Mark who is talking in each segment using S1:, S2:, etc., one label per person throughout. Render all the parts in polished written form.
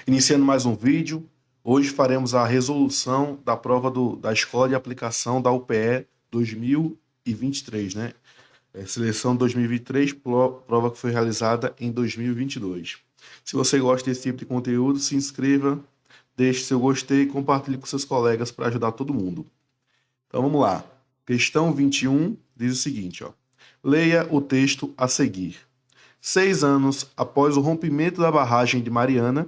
S1: Iniciando mais um vídeo, hoje faremos a resolução da prova da Escola de Aplicação da UPE 2023, né? Seleção 2023, prova que foi realizada em 2022. Se você gosta desse tipo de conteúdo, se inscreva, deixe seu gostei e compartilhe com seus colegas para ajudar todo mundo. Então vamos lá. Questão 21 diz o seguinte, ó. Leia o texto a seguir. 6 anos após o rompimento da barragem de Mariana,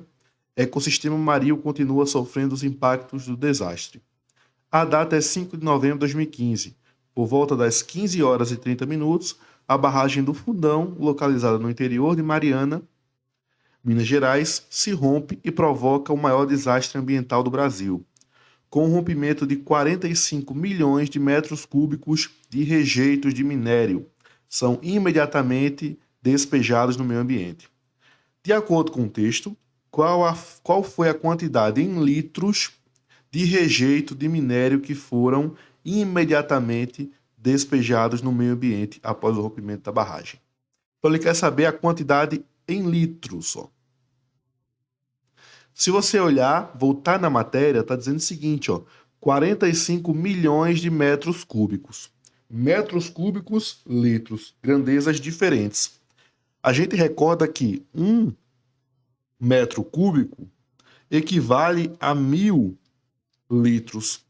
S1: ecossistema marinho continua sofrendo os impactos do desastre. A data é 5 de novembro de 2015. Por volta das 15 horas e 30 minutos, a barragem do Fundão, localizada no interior de Mariana, Minas Gerais, se rompe e provoca o maior desastre ambiental do Brasil, com um rompimento de 45 milhões de metros cúbicos de rejeitos de minério. São imediatamente despejados no meio ambiente. De acordo com o texto, qual foi a quantidade em litros de rejeito de minério que foram imediatamente despejados no meio ambiente após o rompimento da barragem? Então ele quer saber a quantidade em litros só. Se você olhar, voltar na matéria, está dizendo o seguinte, ó, 45 milhões de metros cúbicos. Metros cúbicos, litros, grandezas diferentes. A gente recorda que 1 metro cúbico equivale a 1000 litros.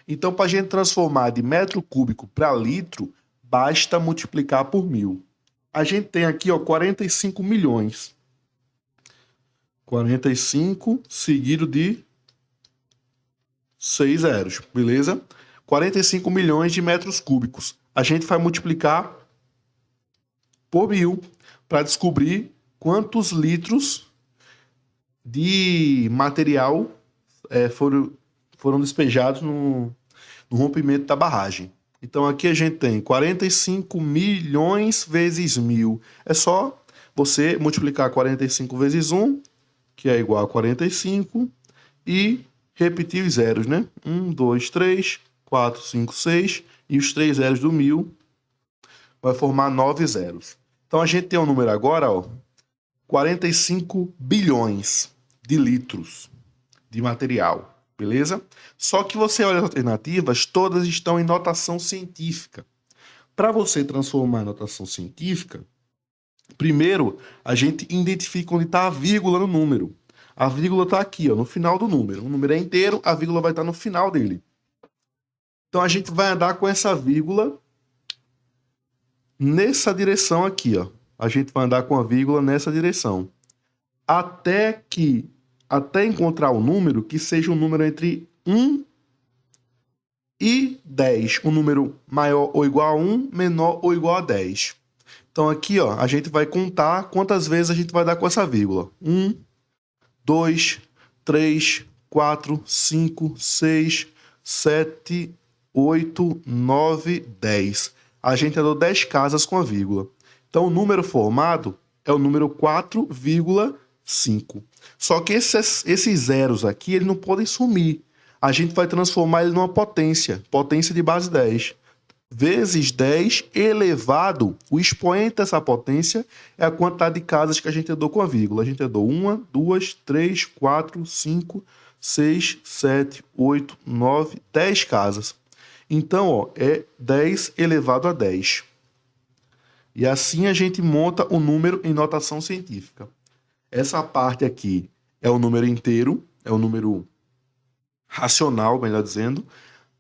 S1: Então, para a gente transformar de metro cúbico para litro, basta multiplicar por 1000. A gente tem aqui, ó, 45 milhões. 45 seguido de 6 zeros, beleza? 45 milhões de metros cúbicos. A gente vai multiplicar por 1000 para descobrir quantos litros de material foram despejados no rompimento da barragem. Então aqui a gente tem 45 milhões vezes 1000. É só você multiplicar 45 vezes 1, que é igual a 45, e repetir os zeros, né? 1, 2, 3, 4, 5, 6, e os 3 zeros do 1000 vai formar 9 zeros. Então a gente tem um número agora, ó, 45 bilhões de litros de material, beleza? Só que você olha as alternativas, todas estão em notação científica. Para você transformar em notação científica, primeiro a gente identifica onde está a vírgula no número. A vírgula está aqui, ó, no final do número. O número é inteiro, a vírgula vai estar no final dele. Então a gente vai andar com essa vírgula nessa direção aqui, ó. A gente vai andar com a vírgula nessa direção. Até encontrar o número que seja um número entre 1 e 10. Um número maior ou igual a 1, menor ou igual a 10. Então aqui, ó, a gente vai contar quantas vezes a gente vai dar com essa vírgula. 1, 2, 3, 4, 5, 6, 7, 8, 9, 10. A gente andou 10 casas com a vírgula. Então o número formado é o número 4,5. Só que esses zeros aqui, eles não podem sumir. A gente vai transformar ele numa potência de base 10. Vezes 10 elevado, o expoente dessa potência é a quantidade de casas que a gente andou com a vírgula. A gente andou 1, 2, 3, 4, 5, 6, 7, 8, 9, 10 casas. Então, ó, é 10 elevado a 10. E assim a gente monta o número em notação científica. Essa parte aqui é o número inteiro, é o número racional, melhor dizendo,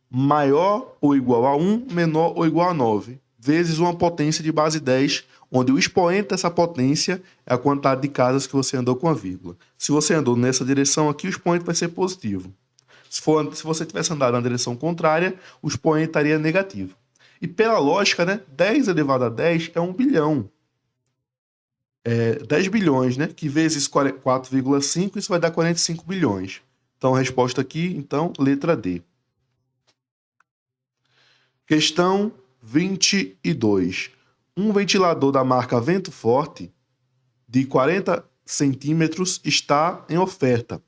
S1: maior ou igual a 1, menor ou igual a 9, vezes uma potência de base 10, onde o expoente dessa potência é a quantidade de casas que você andou com a vírgula. Se você andou nessa direção aqui, o expoente vai ser positivo. Se você tivesse andado na direção contrária, o expoente estaria negativo. E pela lógica, né, 10 elevado a 10 é 1 bilhão. 10 bilhões, né, que vezes 4,5, isso vai dar 45 bilhões. Então a resposta aqui, então, letra D. Questão 22. Um ventilador da marca Vento Forte de 40 centímetros está em oferta,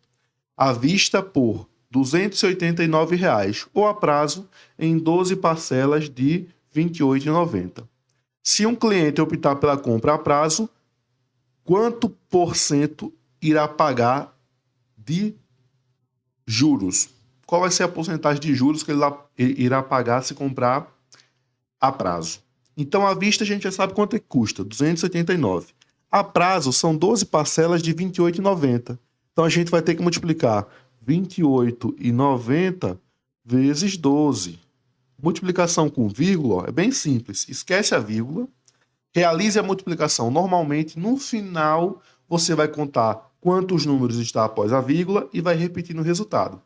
S1: à vista por R$ 289,00 ou a prazo em 12 parcelas de R$ 28,90. Se um cliente optar pela compra a prazo, quanto por cento irá pagar de juros. Qual vai ser a porcentagem de juros que ele irá pagar se comprar a prazo? Então, à vista, a gente já sabe quanto é que custa, 279. A prazo, são 12 parcelas de R$ 28,90. Então, a gente vai ter que multiplicar R$ 28,90 vezes 12. Multiplicação com vírgula, ó, é bem simples. Esquece a vírgula. Realize a multiplicação normalmente. No final, você vai contar quantos números está após a vírgula e vai repetir no resultado.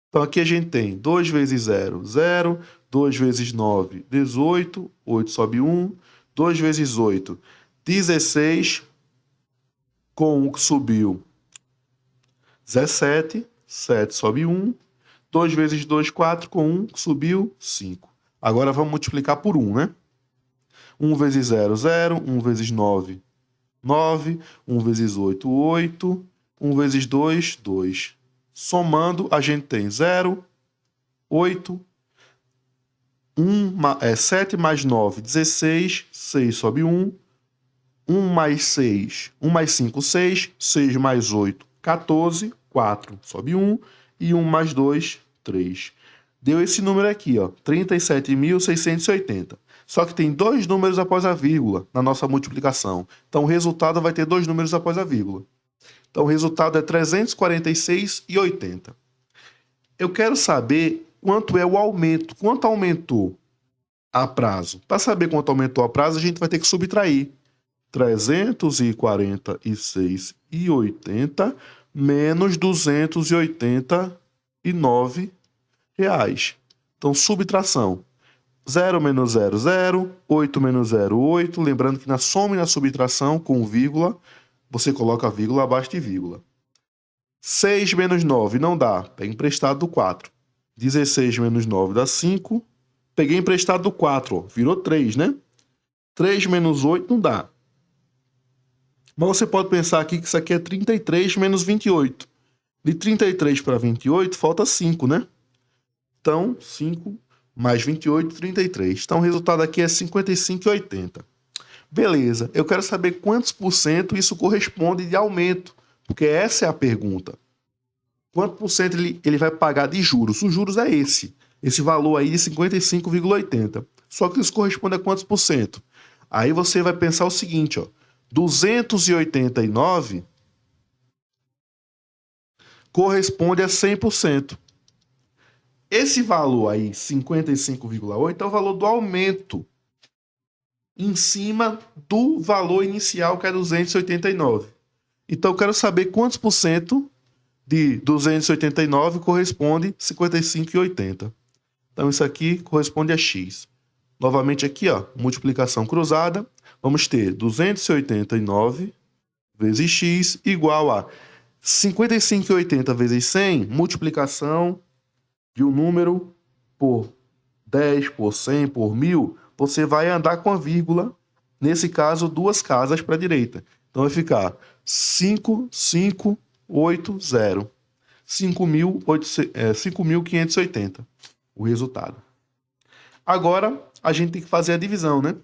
S1: Então, aqui a gente tem 2 vezes 0, 0. 2 vezes 9, 18. 8 sobe 1. 2 vezes 8, 16. Com 1 que subiu, 17. 7 sobe 1. 2 vezes 2, 4. Com 1 que subiu, 5. Agora vamos multiplicar por 1, né? 1 vezes 0, 0. 1 vezes 9, 9. 1 vezes 8, 8. 1 vezes 2, 2. Somando, a gente tem 0, 8, 7 mais 9, 16. 6 sobe 1. 1 mais 6, 1 mais 5, 6. 6 mais 8, 14. 4 sobe 1. E 1 mais 2, 3. Deu esse número aqui, ó, 37.680. Só que tem dois números após a vírgula na nossa multiplicação. Então, o resultado vai ter dois números após a vírgula. Então, o resultado é 346,80. Eu quero saber quanto é o aumento. Quanto aumentou a prazo? Para saber quanto aumentou a prazo, a gente vai ter que subtrair. 346,80 menos R$ 289. Então, subtração. 0 menos 0, 0. 8 menos 0, 8. Lembrando que na soma e na subtração, com vírgula, você coloca a vírgula abaixo de vírgula. 6 menos 9 não dá. Pega emprestado do 4. 16 menos 9 dá 5. Peguei emprestado do 4. Ó. Virou 3, né? 3 menos 8 não dá. Mas você pode pensar aqui que isso aqui é 33 menos 28. De 33 para 28, falta 5, né? Então, 5 mais 28, 33. Então, o resultado aqui é 55,80. Beleza, eu quero saber quantos por cento isso corresponde de aumento, porque essa é a pergunta. Quanto por cento ele vai pagar de juros? Os juros é esse valor aí de 55,80. Só que isso corresponde a quantos por cento? Aí você vai pensar o seguinte, ó, 289 corresponde a 100%. Esse valor aí, 55,8, é o valor do aumento em cima do valor inicial, que é 289. Então, eu quero saber quantos por cento de 289 corresponde a 55,80. Então, isso aqui corresponde a x. Novamente aqui, ó, multiplicação cruzada. Vamos ter 289 vezes x igual a 55,80 vezes 100, multiplicação de um número por 10, por 100, por 1000, você vai andar com a vírgula, nesse caso, duas casas para a direita. Então, vai ficar 5.580. 5.580 o resultado. Agora, a gente tem que fazer a divisão, né?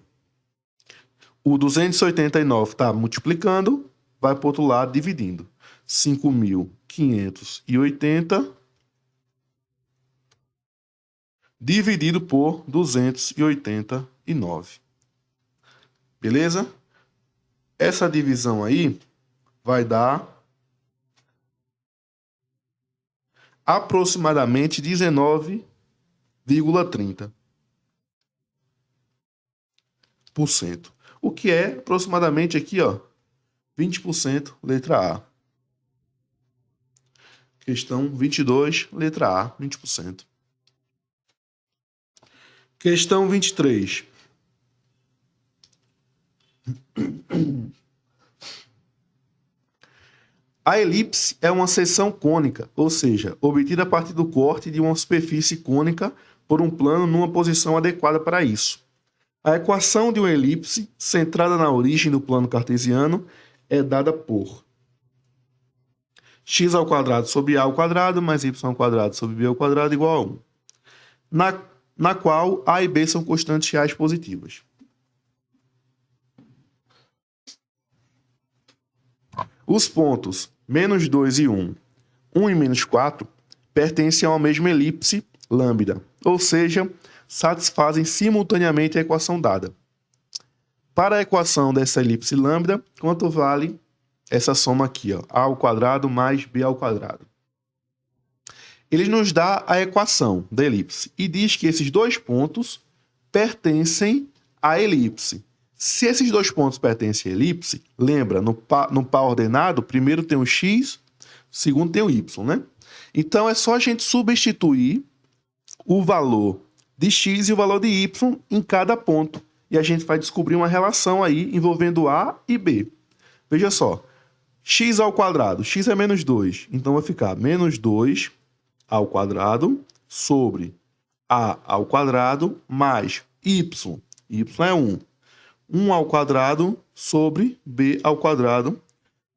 S1: O 289 está multiplicando, vai para o outro lado dividindo. 5.580 dividido por 289. Beleza? Essa divisão aí vai dar aproximadamente 19,30%. O que é aproximadamente aqui, ó, 20%, letra A. Questão 22, letra A, 20%. Questão 23. A elipse é uma seção cônica, ou seja, obtida a partir do corte de uma superfície cônica por um plano numa posição adequada para isso. A equação de uma elipse, centrada na origem do plano cartesiano, é dada por x ao quadrado sobre a ao quadrado mais y ao quadrado sobre b ao quadrado igual a 1, na qual a e b são constantes reais positivas. Os pontos menos 2 e 1, 1 e menos 4 pertencem a uma mesma elipse lambda, ou seja, satisfazem simultaneamente a equação dada. Para a equação dessa elipse lambda, quanto vale essa soma aqui, ó, a ao quadrado mais b ao quadrado? Ele nos dá a equação da elipse e diz que esses dois pontos pertencem à elipse. Se esses dois pontos pertencem à elipse, lembra, no par ordenado, primeiro tem o x, segundo tem o y, né? Então é só a gente substituir o valor de x e o valor de y em cada ponto. E a gente vai descobrir uma relação aí envolvendo A e B. Veja só, x ao quadrado, x é menos 2, então vai ficar menos 2 ao quadrado sobre A ao quadrado mais y, y é 1, 1 ao quadrado sobre B ao quadrado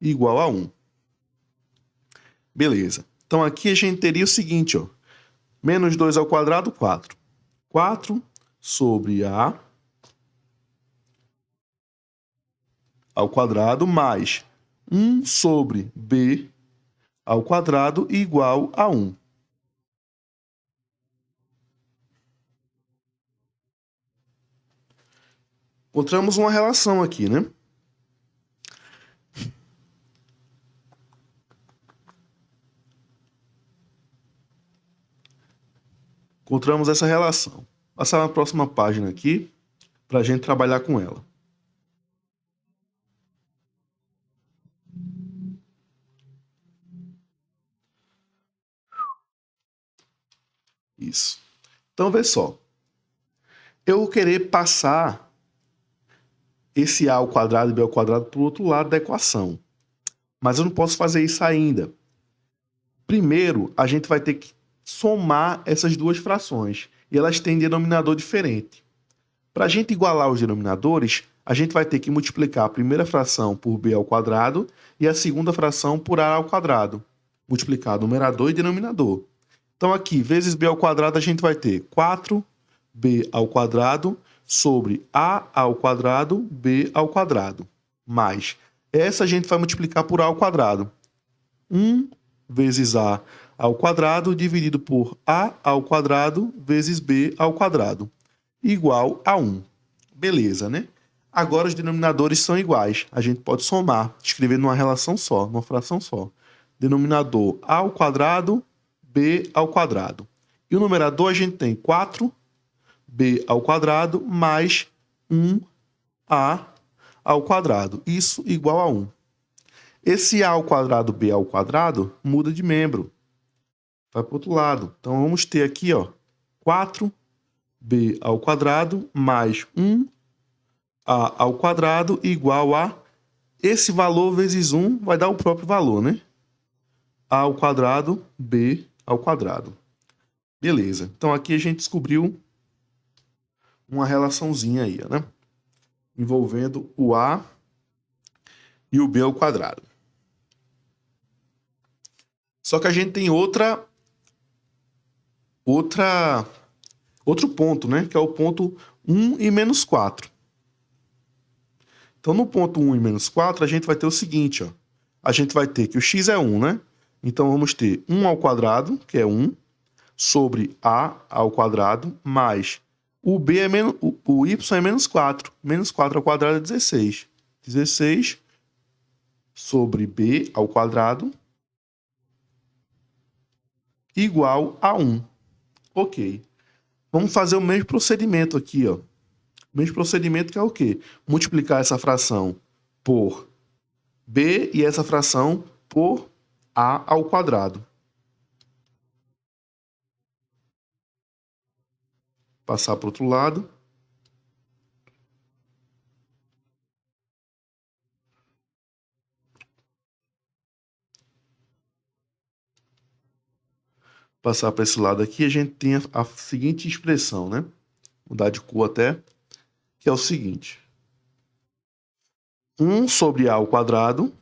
S1: igual a 1. Beleza. Então aqui a gente teria o seguinte, ó, menos 2 ao quadrado, 4. 4 sobre A ao quadrado mais 1 sobre B ao quadrado igual a 1. Encontramos uma relação aqui, né? Encontramos essa relação. Vou passar na próxima página aqui para a gente trabalhar com ela. Isso. Então, vê só. Eu vou querer passar esse a ao quadrado e b ao quadrado para o outro lado da equação. Mas eu não posso fazer isso ainda. Primeiro, a gente vai ter que somar essas duas frações. E elas têm denominador diferente. Para a gente igualar os denominadores, a gente vai ter que multiplicar a primeira fração por b ao quadrado e a segunda fração por a ao quadrado. Multiplicar numerador e denominador. Então aqui, vezes b ao quadrado, a gente vai ter 4b ao quadrado sobre a ao quadrado, b ao quadrado. Mais, essa a gente vai multiplicar por a ao quadrado. 1 vezes a ao quadrado dividido por a ao quadrado vezes b ao quadrado. Igual a 1. Beleza, né? Agora os denominadores são iguais. A gente pode somar, escrever numa relação só, numa fração só. Denominador a ao quadrado, b ao quadrado. E o numerador a gente tem 4b ao quadrado mais 1a ao quadrado. Isso igual a 1. Esse a ao quadrado, b ao quadrado, muda de membro. Vai para o outro lado. Então vamos ter aqui, ó, 4b ao quadrado mais 1a ao quadrado igual a... Esse valor vezes 1 vai dar o próprio valor, né? A ao quadrado, b ao quadrado. Beleza. Então aqui a gente descobriu uma relaçãozinha aí, né? Envolvendo o a e o b ao quadrado. Só que a gente tem outro ponto, né? Que é o ponto 1 e menos 4. Então, no ponto 1 e menos 4, a gente vai ter o seguinte, ó. A gente vai ter que o x é 1, né? Então, vamos ter 1 ao quadrado, que é 1, sobre a ao quadrado, mais o y é menos 4. Menos 4 ao quadrado é 16. 16 sobre b ao quadrado igual a 1. Ok. Vamos fazer o mesmo procedimento aqui, ó. O mesmo procedimento que é o quê? Multiplicar essa fração por b e essa fração por a ao quadrado. Passar para o outro lado. Passar para esse lado aqui, a gente tem a seguinte expressão, né? Mudar de cor até, que é o seguinte. 1 sobre a ao quadrado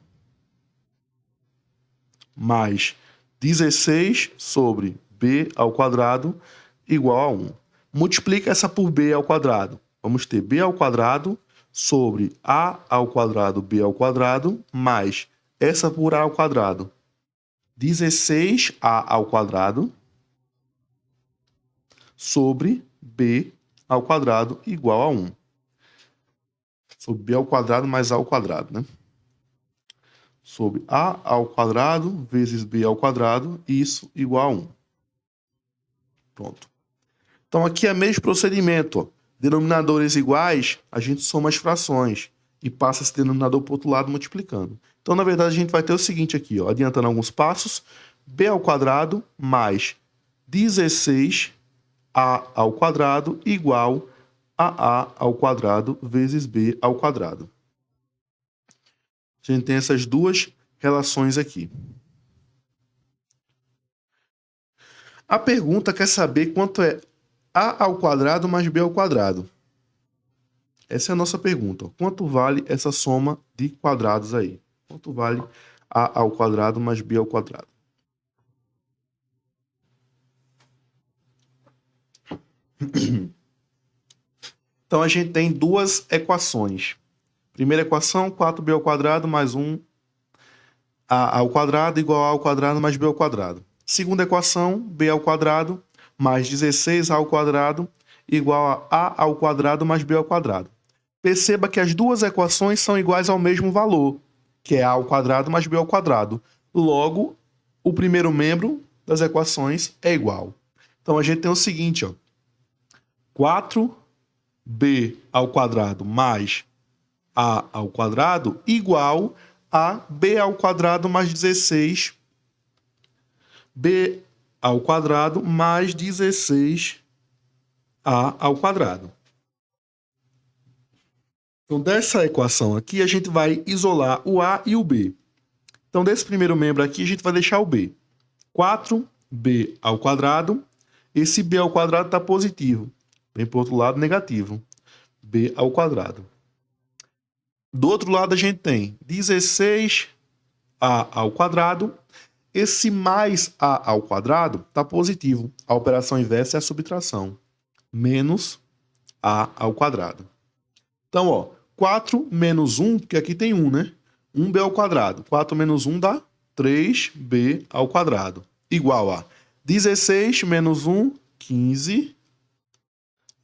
S1: mais 16 sobre b ao quadrado igual a 1. Multiplica essa por b ao quadrado. Vamos ter b ao quadrado sobre a ao quadrado b ao quadrado mais essa por a ao quadrado. 16a ao quadrado sobre b ao quadrado igual a 1. Sobre b ao quadrado mais a ao quadrado, né? Sobre a ao quadrado vezes b ao quadrado, isso igual a 1. Pronto. Então, aqui é o mesmo procedimento. Ó. Denominadores iguais, a gente soma as frações e passa esse denominador para o outro lado multiplicando. Então, na verdade, a gente vai ter o seguinte aqui, ó, adiantando alguns passos, b ao quadrado mais 16a ao quadrado igual a ao quadrado vezes b ao quadrado. A gente tem essas duas relações aqui. A pergunta quer saber quanto é a ao quadrado mais b ao quadrado. Essa é a nossa pergunta. Quanto vale essa soma de quadrados aí? Quanto vale a ao quadrado mais b ao quadrado? Então, a gente tem duas equações. Primeira equação, 4b ao quadrado mais 1a ao quadrado igual a ao quadrado mais b ao quadrado. Segunda equação, b ao quadrado mais 16a ao quadrado igual a ao quadrado mais b ao quadrado. Perceba que as duas equações são iguais ao mesmo valor, que é a ao quadrado mais b ao quadrado. Logo, o primeiro membro das equações é igual. Então, a gente tem o seguinte, ó, 4b ao quadrado mais a ao quadrado igual a b ao quadrado mais 16 b ao quadrado mais 16a ao quadrado. Então, dessa equação aqui, a gente vai isolar o a e o b. Então, desse primeiro membro aqui, a gente vai deixar o b. 4b ao quadrado. Esse b ao quadrado está positivo. Vem para o outro lado, negativo. b ao quadrado. Do outro lado, a gente tem 16a ao quadrado. Esse mais a ao quadrado está positivo. A operação inversa é a subtração. Menos a ao quadrado. Então, ó, 4 menos 1, porque aqui tem 1, né? 1b ao quadrado. 4 menos 1 dá 3b ao quadrado. Igual a 16 menos 1, 15a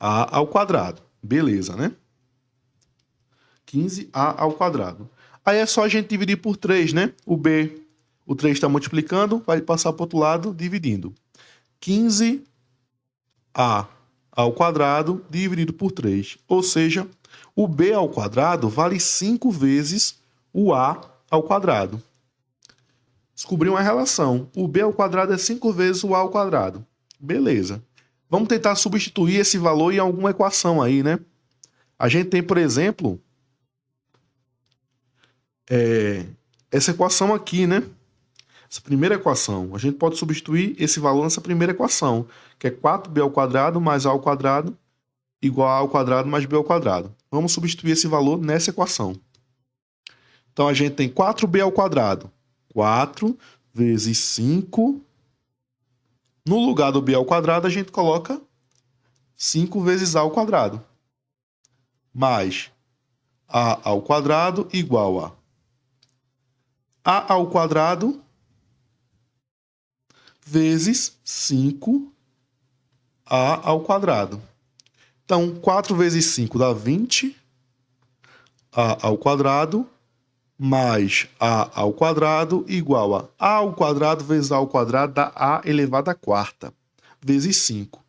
S1: ao quadrado. Beleza, né? 15a ao quadrado. Aí é só a gente dividir por 3, né? O 3 está multiplicando, vai passar para o outro lado, dividindo. 15a ao quadrado dividido por 3. Ou seja, o b ao quadrado vale 5 vezes o a ao quadrado. Descobri uma relação. O b ao quadrado é 5 vezes o a ao quadrado. Beleza. Vamos tentar substituir esse valor em alguma equação aí, né? A gente tem, por exemplo, essa equação aqui, né? Essa primeira equação. A gente pode substituir esse valor nessa primeira equação, que é 4b ao quadrado mais a ao quadrado igual a ao quadrado mais b ao quadrado. Vamos substituir esse valor nessa equação. Então, a gente tem 4b ao quadrado. 4 vezes 5. No lugar do b ao quadrado, a gente coloca 5 vezes a ao quadrado. Mais a ao quadrado igual a ao quadrado vezes 5a ao quadrado. Então, 4 vezes 5 dá 20a ao quadrado mais a ao quadrado igual a ao quadrado vezes a ao quadrado dá a elevado à quarta vezes 5.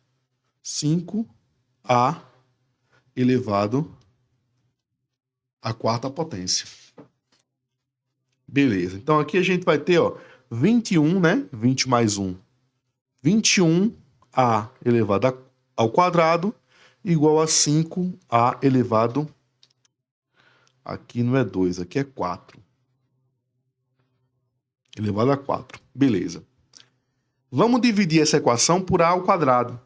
S1: 5a elevado à quarta potência. Beleza. Então, aqui a gente vai ter, ó, 21, né? 20 mais 1. 21a elevado ao quadrado igual a 5a elevado... Aqui não é 2, aqui é 4. Elevado a 4. Beleza. Vamos dividir essa equação por a ao quadrado.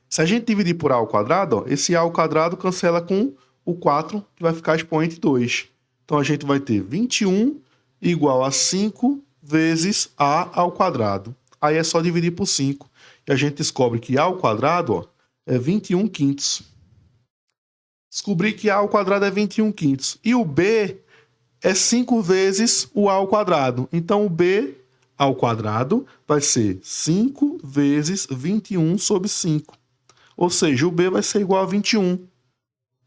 S1: Se a gente dividir por a ao quadrado, ó, esse a ao quadrado cancela com o 4, que vai ficar expoente 2. Então, a gente vai ter 21 igual a 5 vezes a ao quadrado. Aí é só dividir por 5. E a gente descobre que a ao quadrado, ó, é 21 quintos. Descobri que a ao quadrado é 21 quintos. E o b é 5 vezes o a ao quadrado. Então, o b ao quadrado vai ser 5 vezes 21 sobre 5. Ou seja, o b vai ser igual a 21.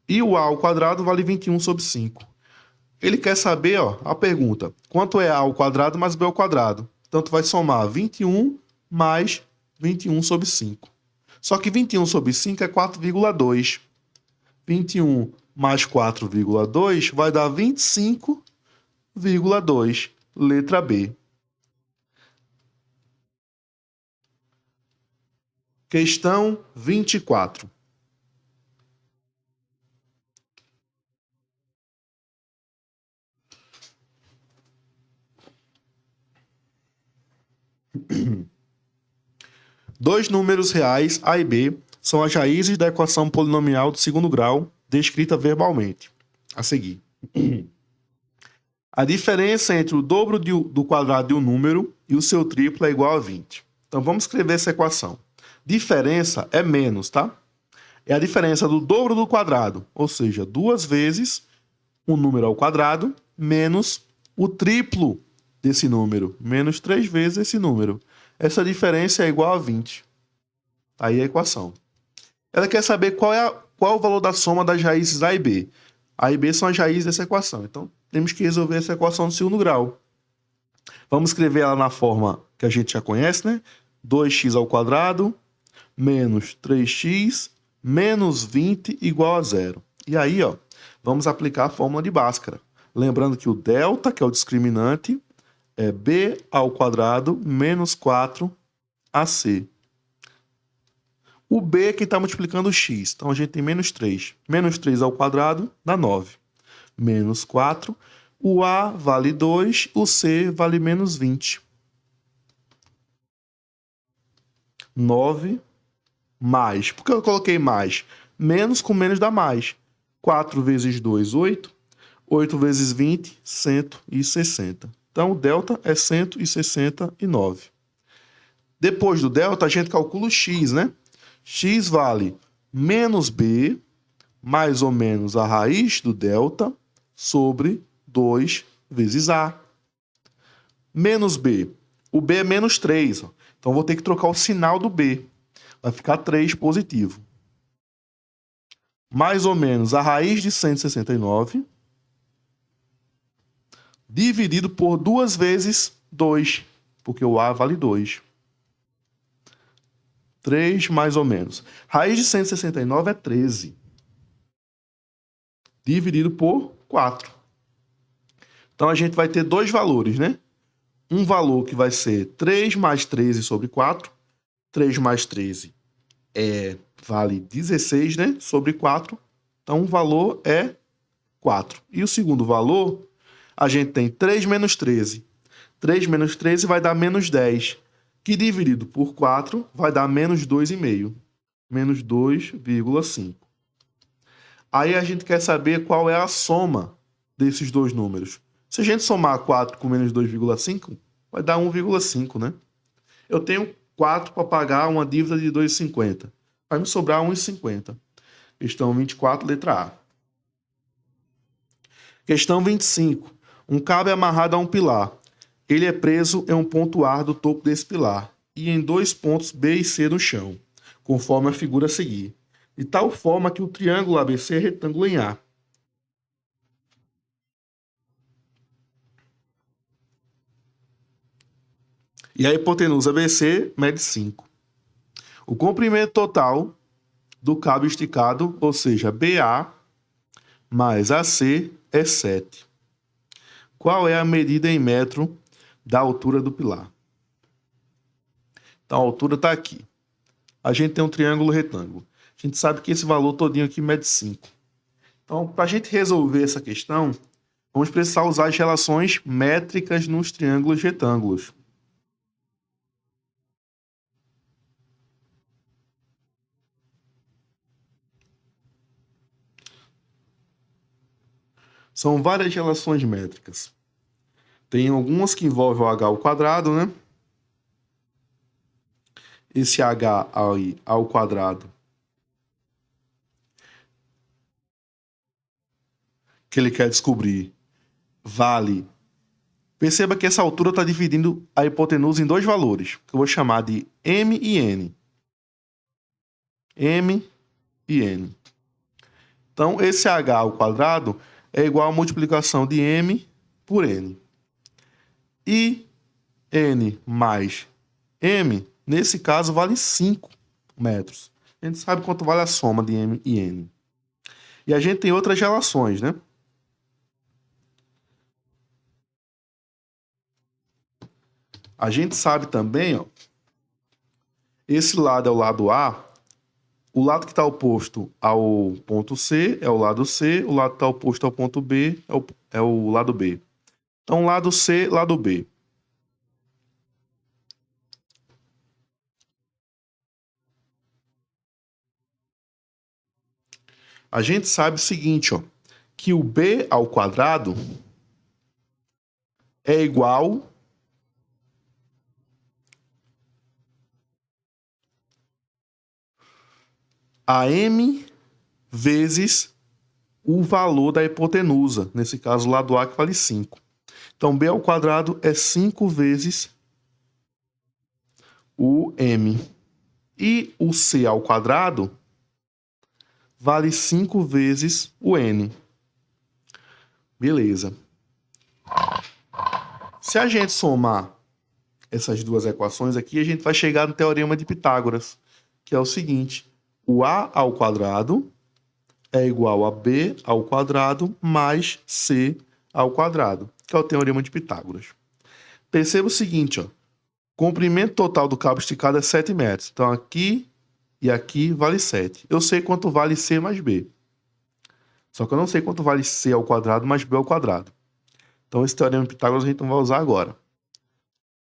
S1: E o a ao quadrado vale 21 sobre 5. Ele quer saber, ó, a pergunta, quanto é a ao quadrado mais b ao quadrado? Então, tu vai somar 21 mais 21 sobre 5. Só que 21 sobre 5 é 4,2. 21 mais 4,2 vai dar 25,2. Letra B. Questão 24. Dois números reais, A e B, são as raízes da equação polinomial do segundo grau, descrita verbalmente. A seguir. A diferença entre o dobro do quadrado de um número e o seu triplo é igual a 20. Então, vamos escrever essa equação. Diferença é menos, tá? É a diferença do dobro do quadrado, ou seja, 2 vezes um número ao quadrado, menos o triplo desse número, menos 3 vezes esse número. Essa diferença é igual a 20. Aí a equação. Ela quer saber qual é o valor da soma das raízes A e B. A e B são as raízes dessa equação. Então, temos que resolver essa equação do segundo grau. Vamos escrever ela na forma que a gente já conhece, né? 2x ao quadrado menos 3x menos 20 igual a 0. E aí, ó, vamos aplicar a fórmula de Bhaskara. Lembrando que o delta, que é o discriminante, é b ao quadrado menos 4ac. O b é quem está multiplicando o x. Então, a gente tem menos 3. Menos 3 ao quadrado dá 9. Menos 4. O a vale 2. O c vale menos 20. 9 mais. Por que eu coloquei mais? Menos com menos dá mais. 4 vezes 2, 8. 8 vezes 20, 160. Então, o delta é 169. Depois do delta, a gente calcula o x, né? X vale menos b, mais ou menos a raiz do delta, sobre 2 vezes a. Menos b. O b é menos 3. Ó. Então, vou ter que trocar o sinal do b. Vai ficar 3 positivo. Mais ou menos a raiz de 169, dividido por 2 vezes 2, porque o a vale 2. 3 mais ou menos. Raiz de 169 é 13. Dividido por 4. Então, a gente vai ter dois valores, né? Um valor que vai ser 3 mais 13 sobre 4. 3 mais 13 vale 16, né? Sobre 4. Então, o valor é 4. E o segundo valor, a gente tem 3 menos 13. 3 menos 13 vai dar menos 10. Que dividido por 4 vai dar menos 2,5. Menos 2,5. Aí a gente quer saber qual é a soma desses dois números. Se a gente somar 4 com menos 2,5, vai dar 1,5, né? Eu tenho 4 para pagar uma dívida de 2,50. Vai me sobrar 1,50. Questão 24, letra A. Questão 25. Um cabo é amarrado a um pilar. Ele é preso em um ponto A do topo desse pilar e em dois pontos B e C no chão, conforme a figura a seguir, de tal forma que o triângulo ABC é retângulo em A. E a hipotenusa BC mede 5. O comprimento total do cabo esticado, ou seja, BA mais AC, é 7. Qual é a medida em metro da altura do pilar? Então, a altura está aqui. A gente tem um triângulo retângulo. A gente sabe que esse valor todinho aqui mede 5. Então, para a gente resolver essa questão, vamos precisar usar as relações métricas nos triângulos retângulos. São várias relações métricas. Tem algumas que envolvem o h ao quadrado, né? Esse h aí ao quadrado, que ele quer descobrir, vale Perceba que essa altura está dividindo a hipotenusa em dois valores, que eu vou chamar de m e n. M e n. Então, esse h ao quadrado é igual à multiplicação de m por n. E n mais m, nesse caso, vale 5 metros. A gente sabe quanto vale a soma de m e n. E a gente tem outras relações, né? A gente sabe também, ó, esse lado é o lado A, o lado que está oposto ao ponto C é o lado C, o lado que está oposto ao ponto B é o lado B. Então, lado C, lado B. A gente sabe o seguinte, ó, que o B ao quadrado é igual a m vezes o valor da hipotenusa, nesse caso, o lado A, que vale 5. Então, B ao quadrado é 5 vezes o m. E o C ao quadrado vale 5 vezes o n. Beleza. Se a gente somar essas duas equações aqui, a gente vai chegar no teorema de Pitágoras, que é o seguinte: o a ao quadrado é igual a b ao quadrado mais c ao quadrado, que é o teorema de Pitágoras. Perceba o seguinte, ó, comprimento total do cabo esticado é 7 metros. Então, aqui e aqui vale 7. Eu sei quanto vale c mais b. Só que eu não sei quanto vale c ao quadrado mais b ao quadrado. Então, esse teorema de Pitágoras a gente não vai usar agora.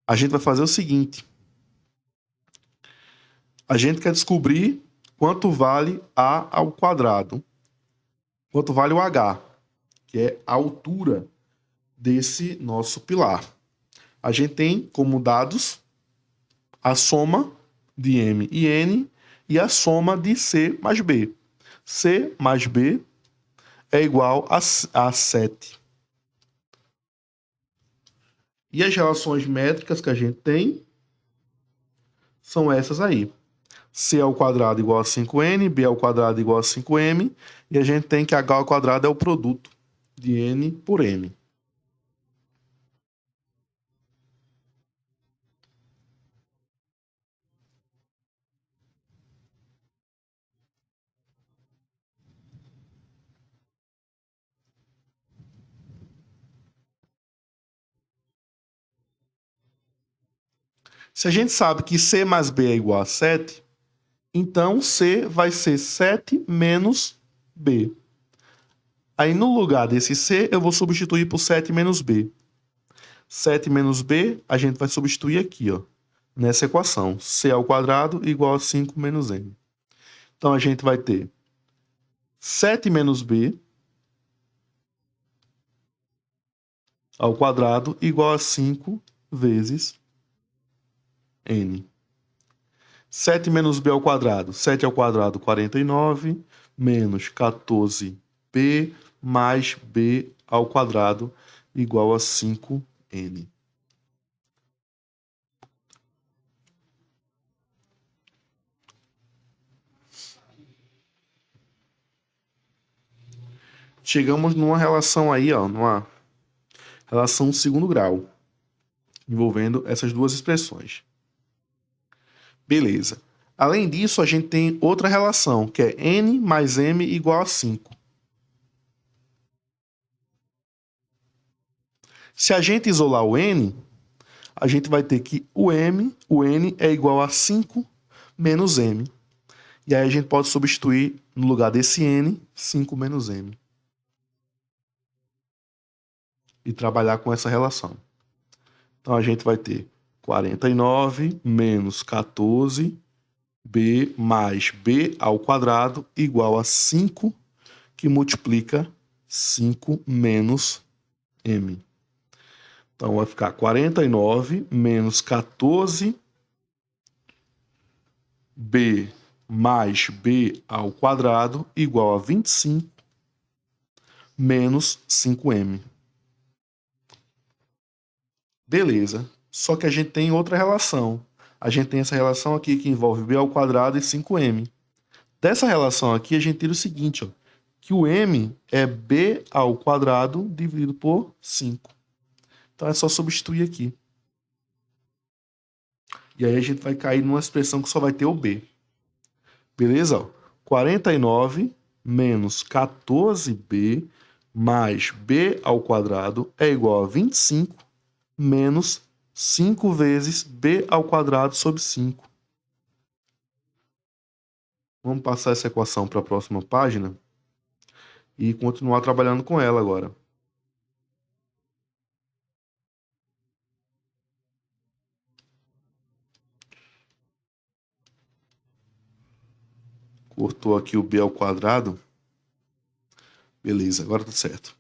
S1: A gente vai fazer o seguinte. A gente quer descobrir quanto vale a ao quadrado. Quanto vale o h, que é a altura desse nosso pilar. A gente tem como dados a soma de m e n e a soma de c mais b. C mais b é igual a 7. E as relações métricas que a gente tem são essas aí. C ao quadrado igual a 5n, b ao quadrado igual a 5m, e a gente tem que h ao quadrado é o produto de n por m. Se a gente sabe que c mais b é igual a 7, então c vai ser 7 menos b. Aí no lugar desse c, eu vou substituir por 7 menos b. 7 menos b, a gente vai substituir aqui, ó, nessa equação. C ao quadrado igual a 5 menos m. Então, a gente vai ter 7 menos b ao quadrado igual a 5 vezes n. 7 menos b ao quadrado. 7 ao quadrado, 49, menos 14b mais b ao quadrado igual a 5n. Chegamos numa relação aí, ó, numa relação segundo grau, envolvendo essas duas expressões. Beleza. Além disso, a gente tem outra relação, que é n mais m igual a 5. Se a gente isolar o n, a gente vai ter que o n é igual a 5 menos m. E aí a gente pode substituir, no lugar desse n, 5 menos m. E trabalhar com essa relação. Então, a gente vai ter 49 menos 14b mais b ao quadrado igual a 5, que multiplica 5 menos m. Então, vai ficar 49 menos 14b mais b ao quadrado igual a 25 menos 5m. Beleza. Só que a gente tem outra relação. A gente tem essa relação aqui que envolve b ao quadrado e 5m. Dessa relação aqui, a gente tira o seguinte, ó, que o m é b ao quadrado dividido por 5. Então é só substituir aqui. E aí a gente vai cair numa expressão que só vai ter o b. Beleza? Ó, 49 menos 14b mais b ao quadrado é igual a 25 menos 5 vezes b ao quadrado sobre 5. Vamos passar essa equação para a próxima página e continuar trabalhando com ela agora. Cortou aqui o b ao quadrado. Beleza, agora tá certo.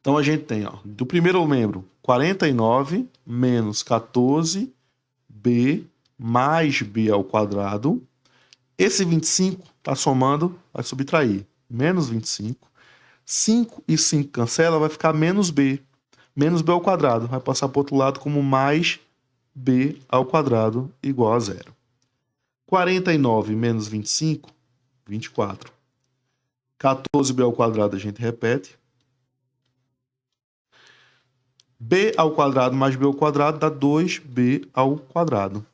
S1: Então a gente tem, ó, do primeiro membro, 49 menos 14b mais b ao quadrado. Esse 25 está somando, vai subtrair. Menos 25. 5 e 5 cancela, vai ficar menos b. Menos b ao quadrado. Vai passar para o outro lado como mais b ao quadrado igual a zero. 49 menos 25, 24. 14b ao quadrado a gente repete. B ao quadrado mais b ao quadrado dá 2b ao quadrado.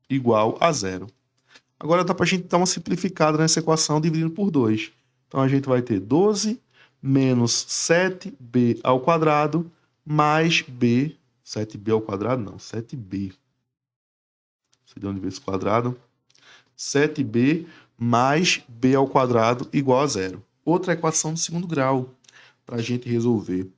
S1: Igual a zero. Agora dá para a gente dar uma simplificada nessa equação dividindo por 2. Então a gente vai ter 12 menos 7b ao quadrado mais b. 7b ao quadrado não, 7b. Sei de onde veio esse quadrado. 7b mais b ao quadrado igual a zero. Outra equação do segundo grau para a gente resolver.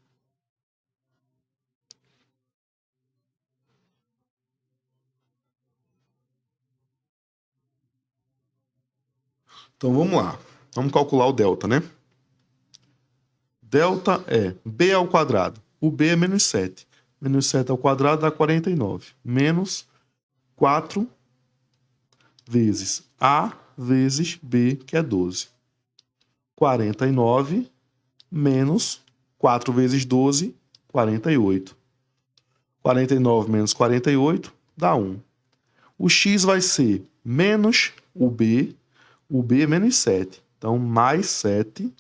S1: Então vamos lá. Vamos calcular o delta, né? Delta é b ao quadrado. O b é menos 7. Menos 7 ao quadrado dá 49. Menos 4 vezes a vezes b, que é 12. 49 menos 4 vezes 12, 48. 49 menos 48 dá 1. O x vai ser menos o b é menos 7. Então, mais 7,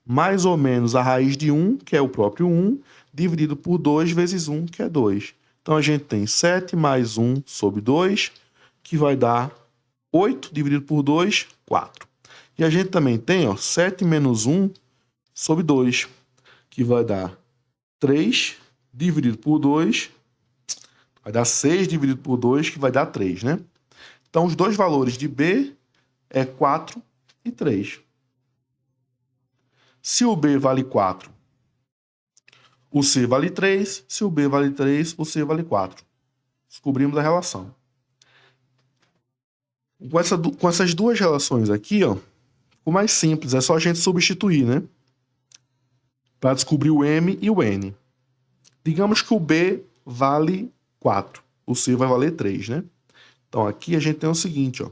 S1: mais ou menos a raiz de 1, que é o próprio 1, dividido por 2 vezes 1, que é 2. Então, a gente tem 7 mais 1 sobre 2, que vai dar 8 dividido por 2, 4. E a gente também tem, ó, 7 menos 1 sobre 2, que vai dar 3 dividido por 2, vai dar 6 dividido por 2, que vai dar 3, né? Então, os dois valores de b é 4 e 3. Se o b vale 4, o c vale 3. Se o b vale 3, o c vale 4. Descobrimos a relação. Com essas duas relações aqui, ó, ficou mais simples. É só a gente substituir, né? Para descobrir o m e o n. Digamos que o b vale 4. O c vai valer 3, né? Então, aqui a gente tem o seguinte, ó.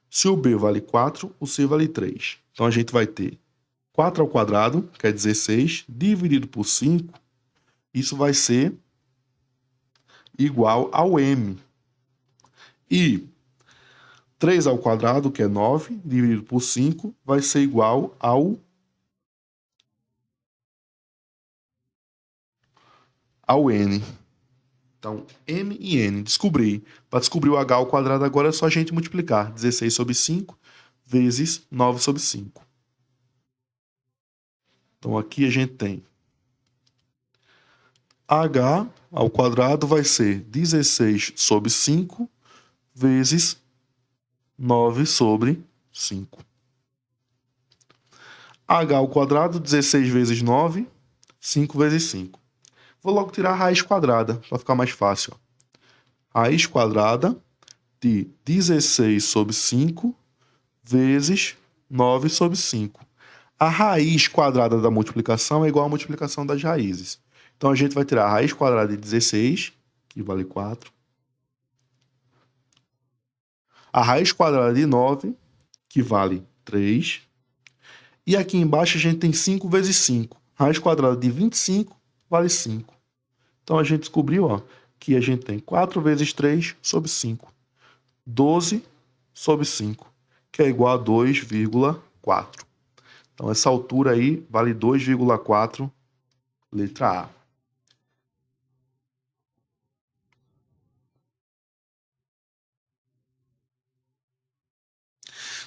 S1: Se o b vale 4, o c vale 3. Então, a gente vai ter 4 ao quadrado, que é 16, dividido por 5. Isso vai ser igual ao m. E 3 ao quadrado, que é 9, dividido por 5, vai ser igual ao n. Então, m e n. Descobri. Para descobrir o h ao quadrado agora é só a gente multiplicar. 16 sobre 5 vezes 9 sobre 5. Então, aqui a gente tem h ao quadrado vai ser 16 sobre 5 vezes 9 sobre 5. H ao quadrado, 16 vezes 9, 5 vezes 5. Vou logo tirar a raiz quadrada, para ficar mais fácil. Raiz quadrada de 16 sobre 5 vezes 9 sobre 5. A raiz quadrada da multiplicação é igual à multiplicação das raízes. Então, a gente vai tirar a raiz quadrada de 16, que vale 4. A raiz quadrada de 9, que vale 3. E aqui embaixo a gente tem 5 vezes 5. Raiz quadrada de 25, vale 5. Então, a gente descobriu que a gente tem 4 vezes 3 sobre 5. 12 sobre 5, que é igual a 2,4. Então, essa altura aí vale 2,4, letra A.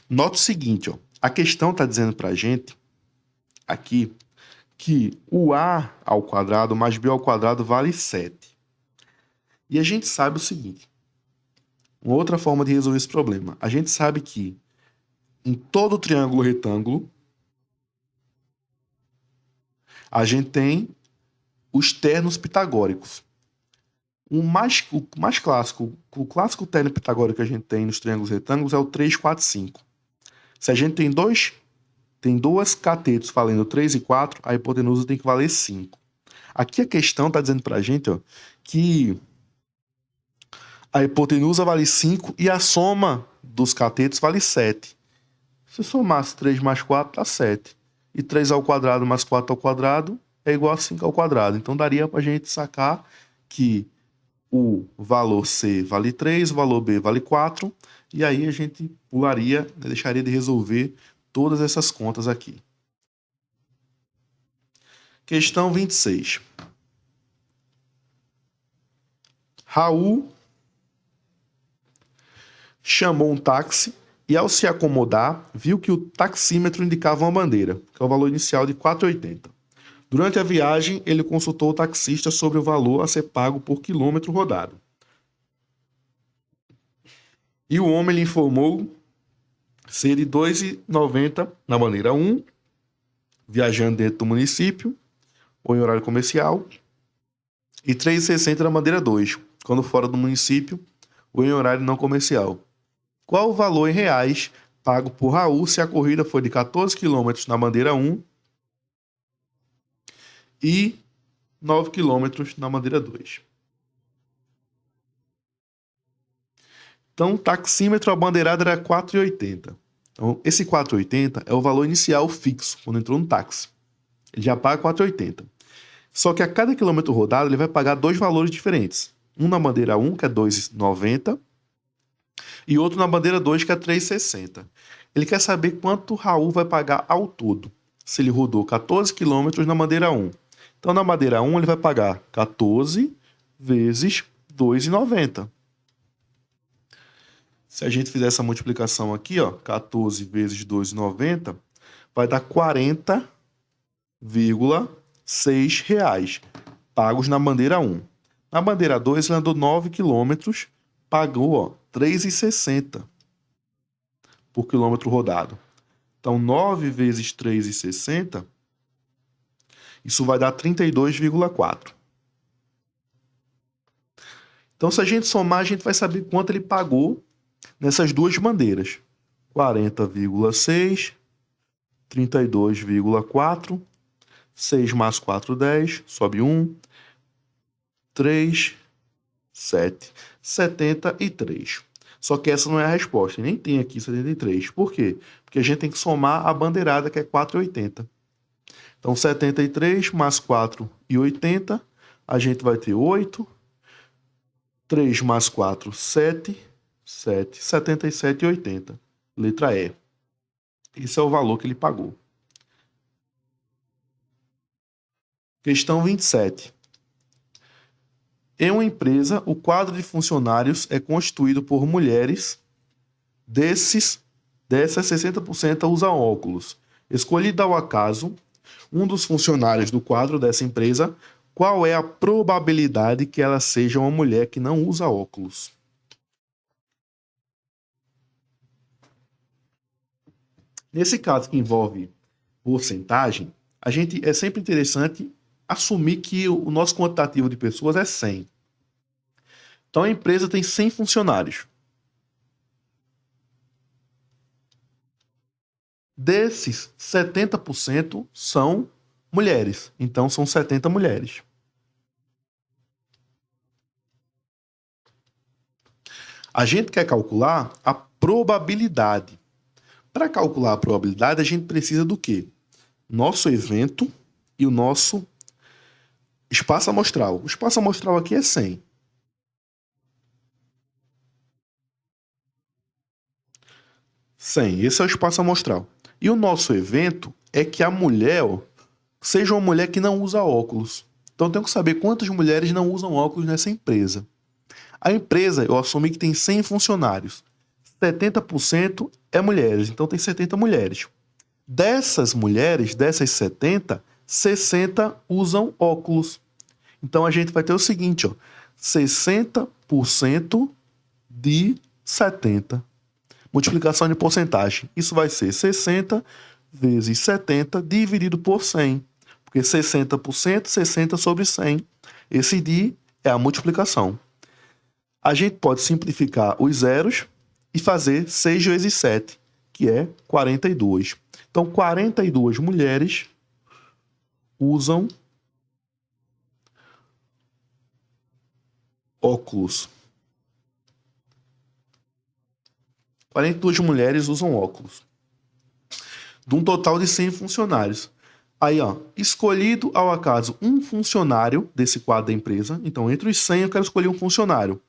S1: Nota o seguinte, a questão está dizendo para a gente aqui que o A ao quadrado mais B ao quadrado vale 7. E a gente sabe o seguinte, uma outra forma de resolver esse problema. A gente sabe que em todo triângulo retângulo, a gente tem os ternos pitagóricos. O mais clássico, o clássico terno pitagórico que a gente tem nos triângulos retângulos é o 3, 4, 5. Se a gente tem duas catetos valendo 3 e 4, a hipotenusa tem que valer 5. Aqui a questão está dizendo para a gente que a hipotenusa vale 5 e a soma dos catetos vale 7. Se somasse 3 mais 4, dá 7. E 3 ao quadrado mais 4 ao quadrado é igual a 5 ao quadrado. Então daria para a gente sacar que o valor C vale 3, o valor B vale 4, e aí a gente pularia, deixaria de resolver todas essas contas aqui. Questão 26. Raul chamou um táxi e, ao se acomodar, viu que o taxímetro indicava uma bandeira, que é o valor inicial de R$ 4,80. Durante a viagem, ele consultou o taxista sobre o valor a ser pago por quilômetro rodado. E o homem lhe informou ser de R$ 2,90 na bandeira 1, viajando dentro do município, ou em horário comercial, e R$ 3,60 na bandeira 2, quando fora do município, ou em horário não comercial. Qual o valor em reais pago por Raul se a corrida foi de 14 km na bandeira 1 e 9 km na bandeira 2? Então, o taxímetro abandeirado era R$ 4,80. Então, esse R$ 4,80 é o valor inicial fixo, quando entrou no táxi. Ele já paga R$ 4,80. Só que a cada quilômetro rodado, ele vai pagar dois valores diferentes. Um na bandeira 1, que é R$ 2,90, e outro na bandeira 2, que é R$ 3,60. Ele quer saber quanto o Raul vai pagar ao todo, se ele rodou 14 quilômetros na bandeira 1. Então, na bandeira 1, ele vai pagar 14 vezes R$ 2,90. Se a gente fizer essa multiplicação aqui, 14 vezes R$ 2,90, vai dar R$ 40,6 reais, pagos na bandeira 1. Na bandeira 2, ele andou 9 quilômetros, pagou R$ 3,60 por quilômetro rodado. Então, 9 vezes 3,60, isso vai dar 32,4. Então, se a gente somar, a gente vai saber quanto ele pagou nessas duas bandeiras. 40,6, 32,4, 6 mais 4, 10, sobe 1, 3, 7, 73. Só que essa não é a resposta, nem tem aqui 73. Por quê? Porque a gente tem que somar a bandeirada, que é 4,80. Então, 73 mais 4,80, a gente vai ter 8. 3 mais 4, 7. 77,80. Letra E. Esse é o valor que ele pagou. Questão 27. Em uma empresa, o quadro de funcionários é constituído por mulheres. Dessas, 60% usam óculos. Escolhido ao acaso um dos funcionários do quadro dessa empresa, qual é a probabilidade que ela seja uma mulher que não usa óculos? Nesse caso que envolve porcentagem, é sempre interessante assumir que o nosso quantitativo de pessoas é 100. Então a empresa tem 100 funcionários. Desses, 70% são mulheres. Então são 70 mulheres. A gente quer calcular a probabilidade. Para calcular a probabilidade, a gente precisa do quê? Nosso evento e o nosso Espaço amostral. O espaço amostral aqui é 100. 100. Esse é o espaço amostral. E o nosso evento é que a mulher, ó, seja uma mulher que não usa óculos. Então, eu tenho que saber quantas mulheres não usam óculos nessa empresa. A empresa, eu assumi que tem 100 funcionários. 70% é mulheres, então tem 70 mulheres. Dessas mulheres, dessas 70, 60 usam óculos. Então a gente vai ter o seguinte, ó, 60% de 70. Multiplicação de porcentagem. Isso vai ser 60 vezes 70 dividido por 100. Porque 60%, 60 sobre 100. Esse de é a multiplicação. A gente pode simplificar os zeros e fazer 6 vezes 7, que é 42. Então, 42 mulheres usam óculos. 42 mulheres usam óculos. De um total de 100 funcionários. Aí, ó, escolhido ao acaso um funcionário desse quadro da empresa. Então, entre os 100 eu quero escolher um funcionário.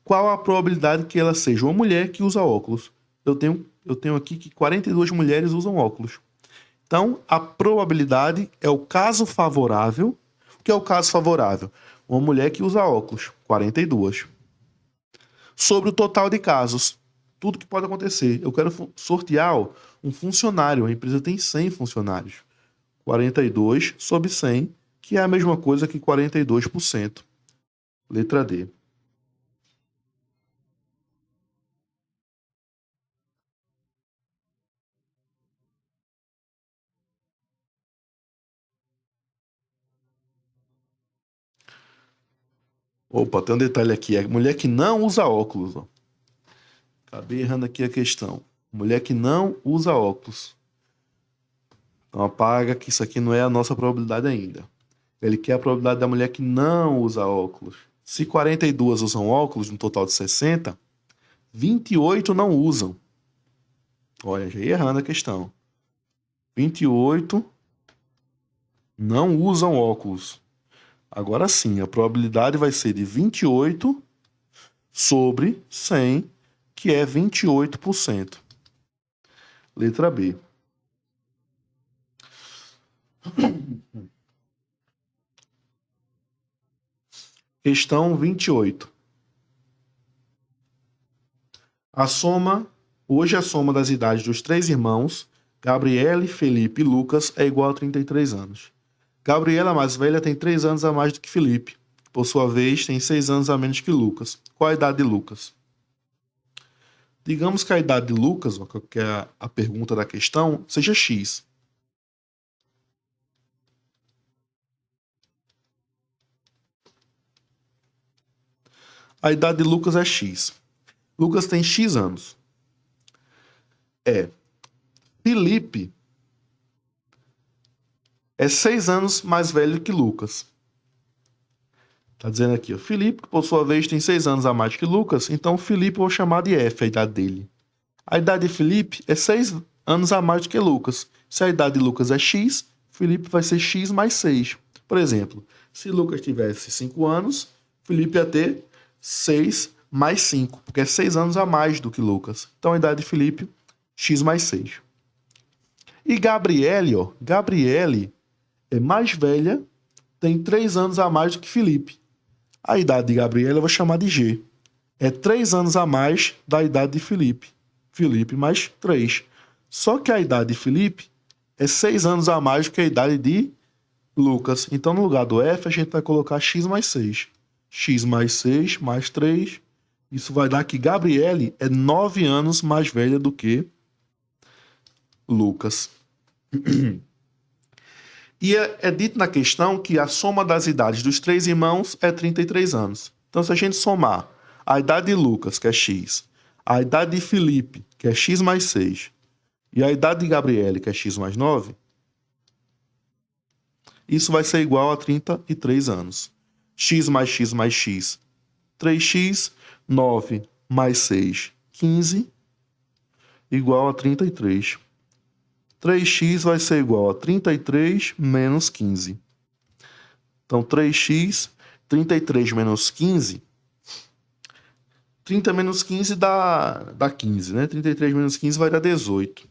S1: Qual a probabilidade que ela seja uma mulher que usa óculos? Eu tenho aqui que 42 mulheres usam óculos. Então, a probabilidade é o caso favorável. O que é o caso favorável? Uma mulher que usa óculos, 42. Sobre o total de casos, tudo que pode acontecer. Eu quero sortear um funcionário. A empresa tem 100 funcionários. 42 sobre 100, que é a mesma coisa que 42%. Letra D. Opa, tem um detalhe aqui. É mulher que não usa óculos. Ó. Acabei errando aqui a questão. Mulher que não usa óculos. Então apaga que isso aqui não é a nossa probabilidade ainda. Ele quer a probabilidade da mulher que não usa óculos. Se 42 usam óculos, no total de 60, 28 não usam. Olha, já ia errando a questão. 28 não usam óculos. Agora sim, a probabilidade vai ser de 28 sobre 100, que é 28%. Letra B. Questão 28. Hoje a soma das idades dos três irmãos, Gabriele, Felipe e Lucas, é igual a 33 anos. Gabriela, mais velha, tem 3 anos a mais do que Felipe. Por sua vez, tem 6 anos a menos que Lucas. Qual a idade de Lucas? Digamos que a idade de Lucas, que é a pergunta da questão, seja X. A idade de Lucas é X. Lucas tem X anos. Felipe é 6 anos mais velho que Lucas. Tá dizendo aqui, ó. Felipe, que por sua vez tem 6 anos a mais que Lucas, então Felipe eu vou chamar de F, a idade dele. A idade de Felipe é 6 anos a mais do que Lucas. Se a idade de Lucas é X, Felipe vai ser X mais 6. Por exemplo, se Lucas tivesse 5 anos, Felipe ia ter 6 mais 5, porque é 6 anos a mais do que Lucas. Então a idade de Felipe, X mais 6. E Gabriele, ó, Gabriele é mais velha, tem 3 anos a mais do que Felipe. A idade de Gabriela eu vou chamar de G. É 3 anos a mais da idade de Felipe. Felipe mais 3. Só que a idade de Felipe é 6 anos a mais do que a idade de Lucas. Então, no lugar do F, a gente vai colocar X mais 6. X mais 6 mais 3. Isso vai dar que Gabriele é 9 anos mais velha do que Lucas. E é dito na questão que a soma das idades dos três irmãos é 33 anos. Então, se a gente somar a idade de Lucas, que é X, a idade de Felipe, que é X mais 6, e a idade de Gabriele, que é X mais 9, isso vai ser igual a 33 anos. X mais X mais X, 3x, 9 mais 6, 15, igual a 33. 3x vai ser igual a 33 menos 15. Então, 3x, 33 menos 15. 30 menos 15 dá 15, né? 33 menos 15 vai dar 18.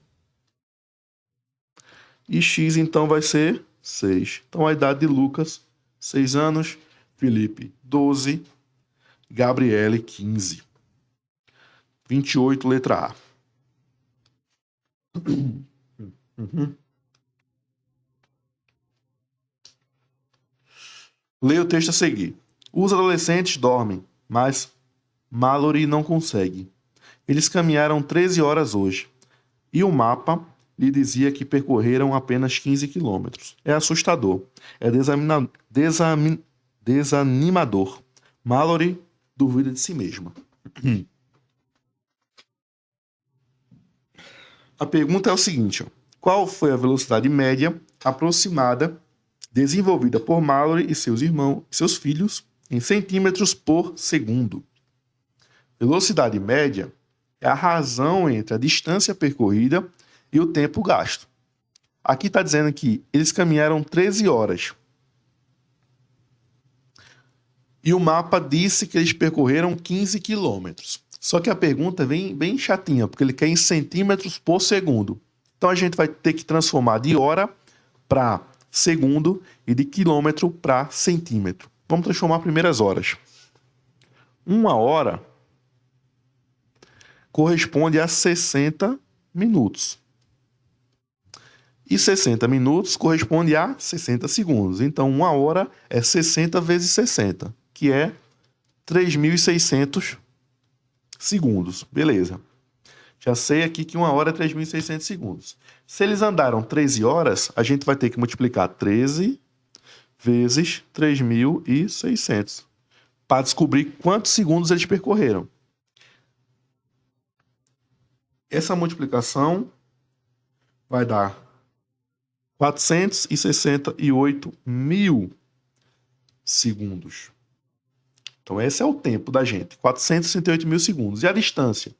S1: E x, então, vai ser 6. Então, a idade de Lucas, 6 anos. Felipe, 12. Gabriele, 15. 28, letra A. Uhum. Leia o texto a seguir. Os adolescentes dormem, mas Mallory não consegue. Eles caminharam 13 horas hoje. E o mapa lhe dizia que percorreram apenas 15 quilômetros. É assustador. É desanimador. Mallory duvida de si mesma. A pergunta é o seguinte: ó. Qual foi a velocidade média aproximada desenvolvida por Mallory e seus irmãos, seus filhos, em centímetros por segundo? Velocidade média é a razão entre a distância percorrida e o tempo gasto. Aqui está dizendo que eles caminharam 13 horas. E o mapa disse que eles percorreram 15 quilômetros. Só que a pergunta vem bem chatinha, porque ele quer em centímetros por segundo. Então a gente vai ter que transformar de hora para segundo e de quilômetro para centímetro. Vamos transformar primeiro as horas. 1 hora corresponde a 60 minutos. E 60 minutos corresponde a 60 segundos. Então, 1 hora é 60 vezes 60, que é 3.600 segundos. Beleza. Já sei aqui que 1 hora é 3.600 segundos. Se eles andaram 13 horas, a gente vai ter que multiplicar 13 vezes 3.600 para descobrir quantos segundos eles percorreram. Essa multiplicação vai dar 468 mil segundos. Então, esse é o tempo da gente, 468 mil segundos. E a distância?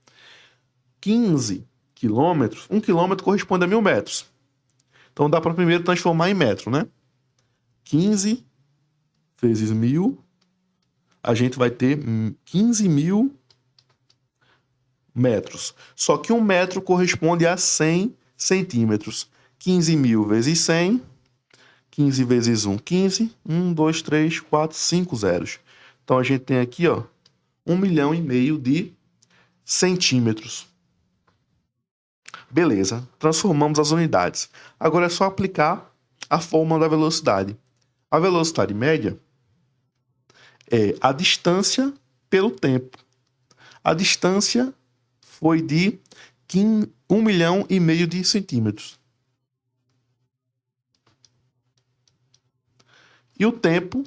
S1: 15 quilômetros. 1 quilômetro corresponde a 1.000 metros. Então, dá para primeiro transformar em metro, né? 15 vezes 1.000, a gente vai ter 15.000 metros. Só que 1 metro corresponde a 100 centímetros. 15.000 vezes 100, 15 vezes 1, 15. 1, 2, 3, 4, 5 zeros. Então, a gente tem aqui, ó, 1,5 milhão de centímetros. Beleza, transformamos as unidades. Agora é só aplicar a fórmula da velocidade. A velocidade média é a distância pelo tempo. A distância foi de 1,5 milhão de centímetros. E o tempo,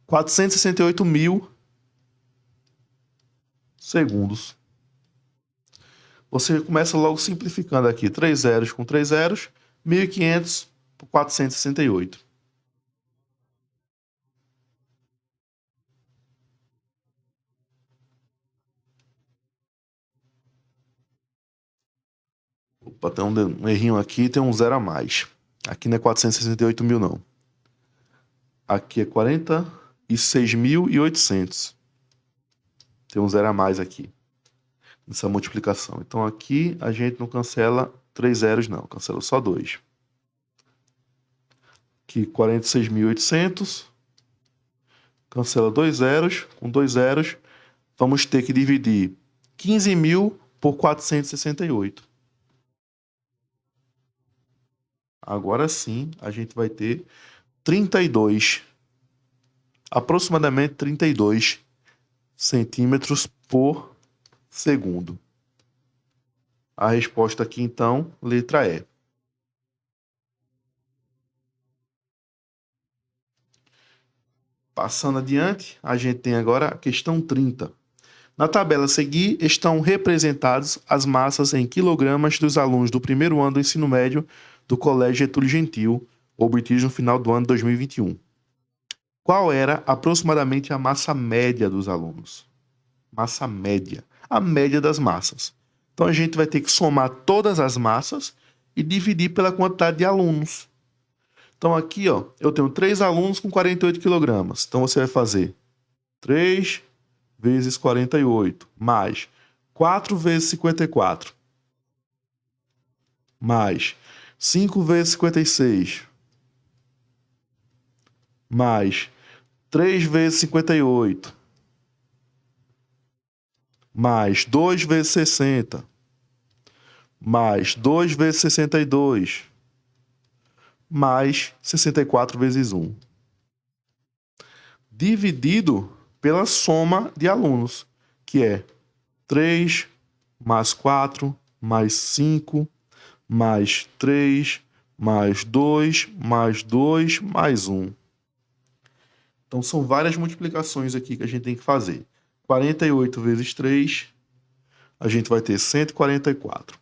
S1: 468 mil segundos. Você começa logo simplificando aqui. 3 zeros com 3 zeros, 1.500 por 468. Opa, tem um errinho aqui, tem um zero a mais. Aqui não é 468 mil, não. Aqui é 46.800. Tem um zero a mais aqui, nessa multiplicação. Então aqui a gente não cancela 3 zeros, não. Cancela só 2. Aqui 46.800. Cancela 2 zeros. Com 2 zeros, vamos ter que dividir 15.000 por 468. Agora sim, a gente vai ter 32, aproximadamente 32 centímetros por segundo. A resposta aqui, então, letra E. Passando adiante, a gente tem agora a questão 30. Na tabela a seguir estão representadas as massas em quilogramas dos alunos do primeiro ano do ensino médio do Colégio Getúlio Gentil, obtidos no final do ano de 2021. Qual era aproximadamente a massa média dos alunos? Massa média. A média das massas. Então a gente vai ter que somar todas as massas e dividir pela quantidade de alunos. Então aqui, ó, eu tenho 3 alunos com 48 quilogramas. Então você vai fazer 3 vezes 48, mais 4 vezes 54, mais 5 vezes 56, mais 3 vezes 58, mais 2 vezes 60, mais 2 vezes 62, mais 64 vezes 1. Dividido pela soma de alunos, que é 3 mais 4 mais 5 mais 3 mais 2 mais 2 mais 1. Então são várias multiplicações aqui que a gente tem que fazer. 48 vezes 3, a gente vai ter 144.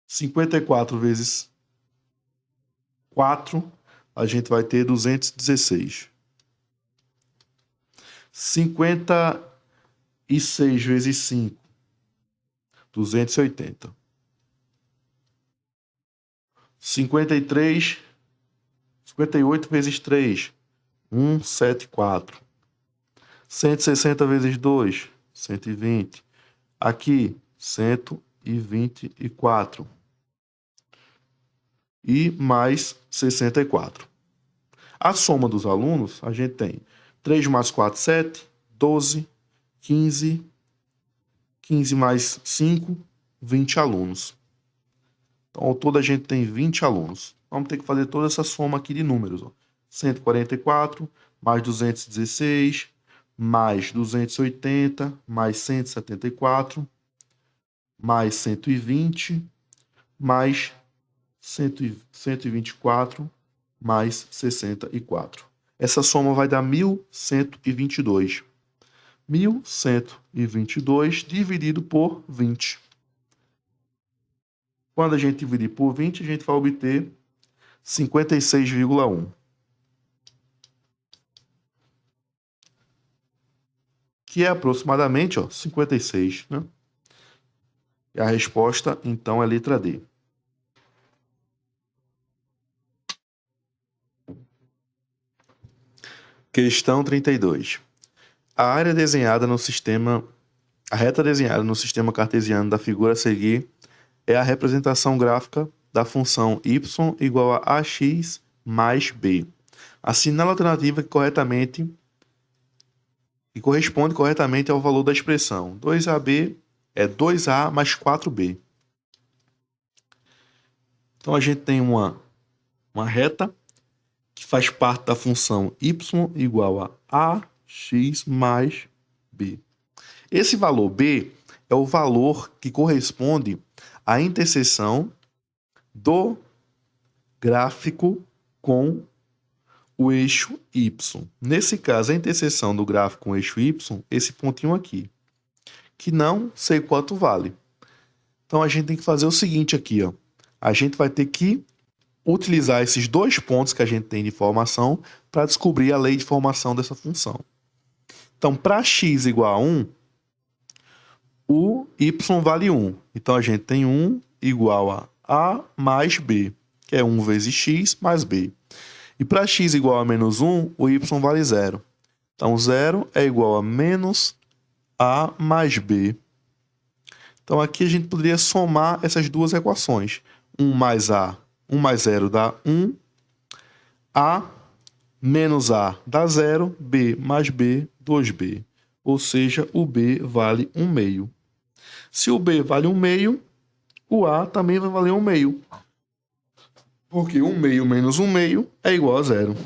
S1: 54 vezes 4, a gente vai ter 216. 56 vezes 5, 280. 58 vezes 3, 174. 160 vezes 2, 120. Aqui, 124. E mais 64. A soma dos alunos, a gente tem 3 mais 4, 7, 12, 15, 15 mais 5, 20 alunos. Então, ao todo, a gente tem 20 alunos. Vamos ter que fazer toda essa soma aqui de números. Ó. 144, mais 216, mais 280, mais 174, mais 120, mais 124, mais 64. Essa soma vai dar 1.122. 1.122 dividido por 20. Quando a gente dividir por 20, a gente vai obter 56,1. Que é aproximadamente 56. Né? E a resposta, então, é a letra D. Questão 32. A reta desenhada no sistema cartesiano da figura a seguir é a representação gráfica da função y igual a ax mais b. Assinale a alternativa que corresponde corretamente ao valor da expressão. 2ab é 2a mais 4b. Então a gente tem uma reta que faz parte da função y igual a ax mais b. Esse valor b é o valor que corresponde à interseção do gráfico com o eixo y. Nesse caso, a interseção do gráfico com o eixo y, esse pontinho aqui, que não sei quanto vale. Então a gente tem que fazer o seguinte aqui, ó. A gente vai ter que utilizar esses dois pontos que a gente tem de formação para descobrir a lei de formação dessa função. Então, para x igual a 1, o y vale 1. Então, a gente tem 1 igual a mais b, que é 1 vezes x mais b. E para x igual a menos 1, o y vale 0. Então, 0 é igual a menos a mais b. Então, aqui a gente poderia somar essas duas equações. 1 mais 0 dá 1. A menos A dá 0. B mais B, 2B. Ou seja, o B vale 1 meio. Se o B vale 1 meio, o A também vai valer 1 meio. Porque 1 meio menos 1 meio é igual a 0.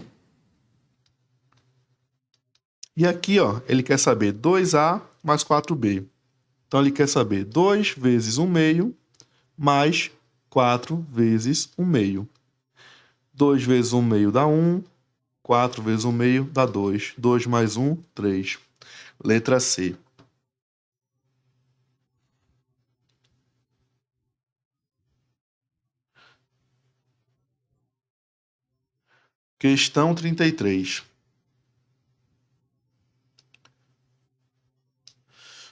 S1: E aqui, ó, ele quer saber 2A mais 4B. Então, ele quer saber 2 vezes 1 meio mais 4 vezes 1 meio. 2 vezes 1 meio dá 1. 4 vezes 1 meio dá 2. 2 mais 1, 3. Letra C. Questão 33.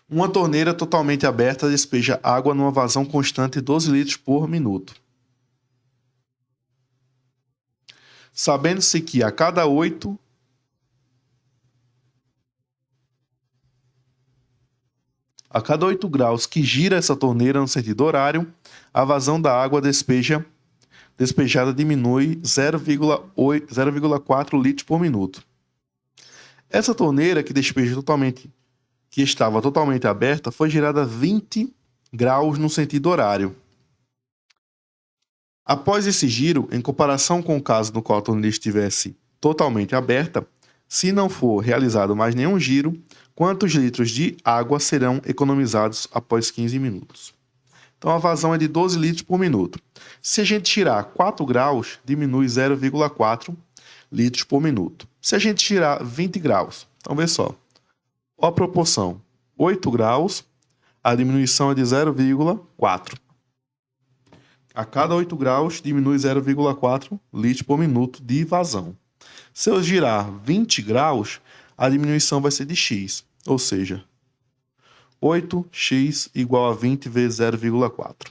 S1: Uma torneira totalmente aberta despeja água numa vazão constante de 12 litros por minuto. Sabendo-se que a cada 8 graus que gira essa torneira no sentido horário, a vazão da água despejada diminui 0,4 litros por minuto. Essa torneira que estava totalmente aberta foi girada a 20 graus no sentido horário. Após esse giro, em comparação com o caso no qual a torneira estivesse totalmente aberta, se não for realizado mais nenhum giro, quantos litros de água serão economizados após 15 minutos? Então a vazão é de 12 litros por minuto. Se a gente tirar 4 graus, diminui 0,4 litros por minuto. Se a gente tirar 20 graus, então vê só, a proporção 8 graus, a diminuição é de 0,4. A cada 8 graus, diminui 0,4 litros por minuto de vazão. Se eu girar 20 graus, a diminuição vai ser de x, ou seja, 8x igual a 20 vezes 0,4.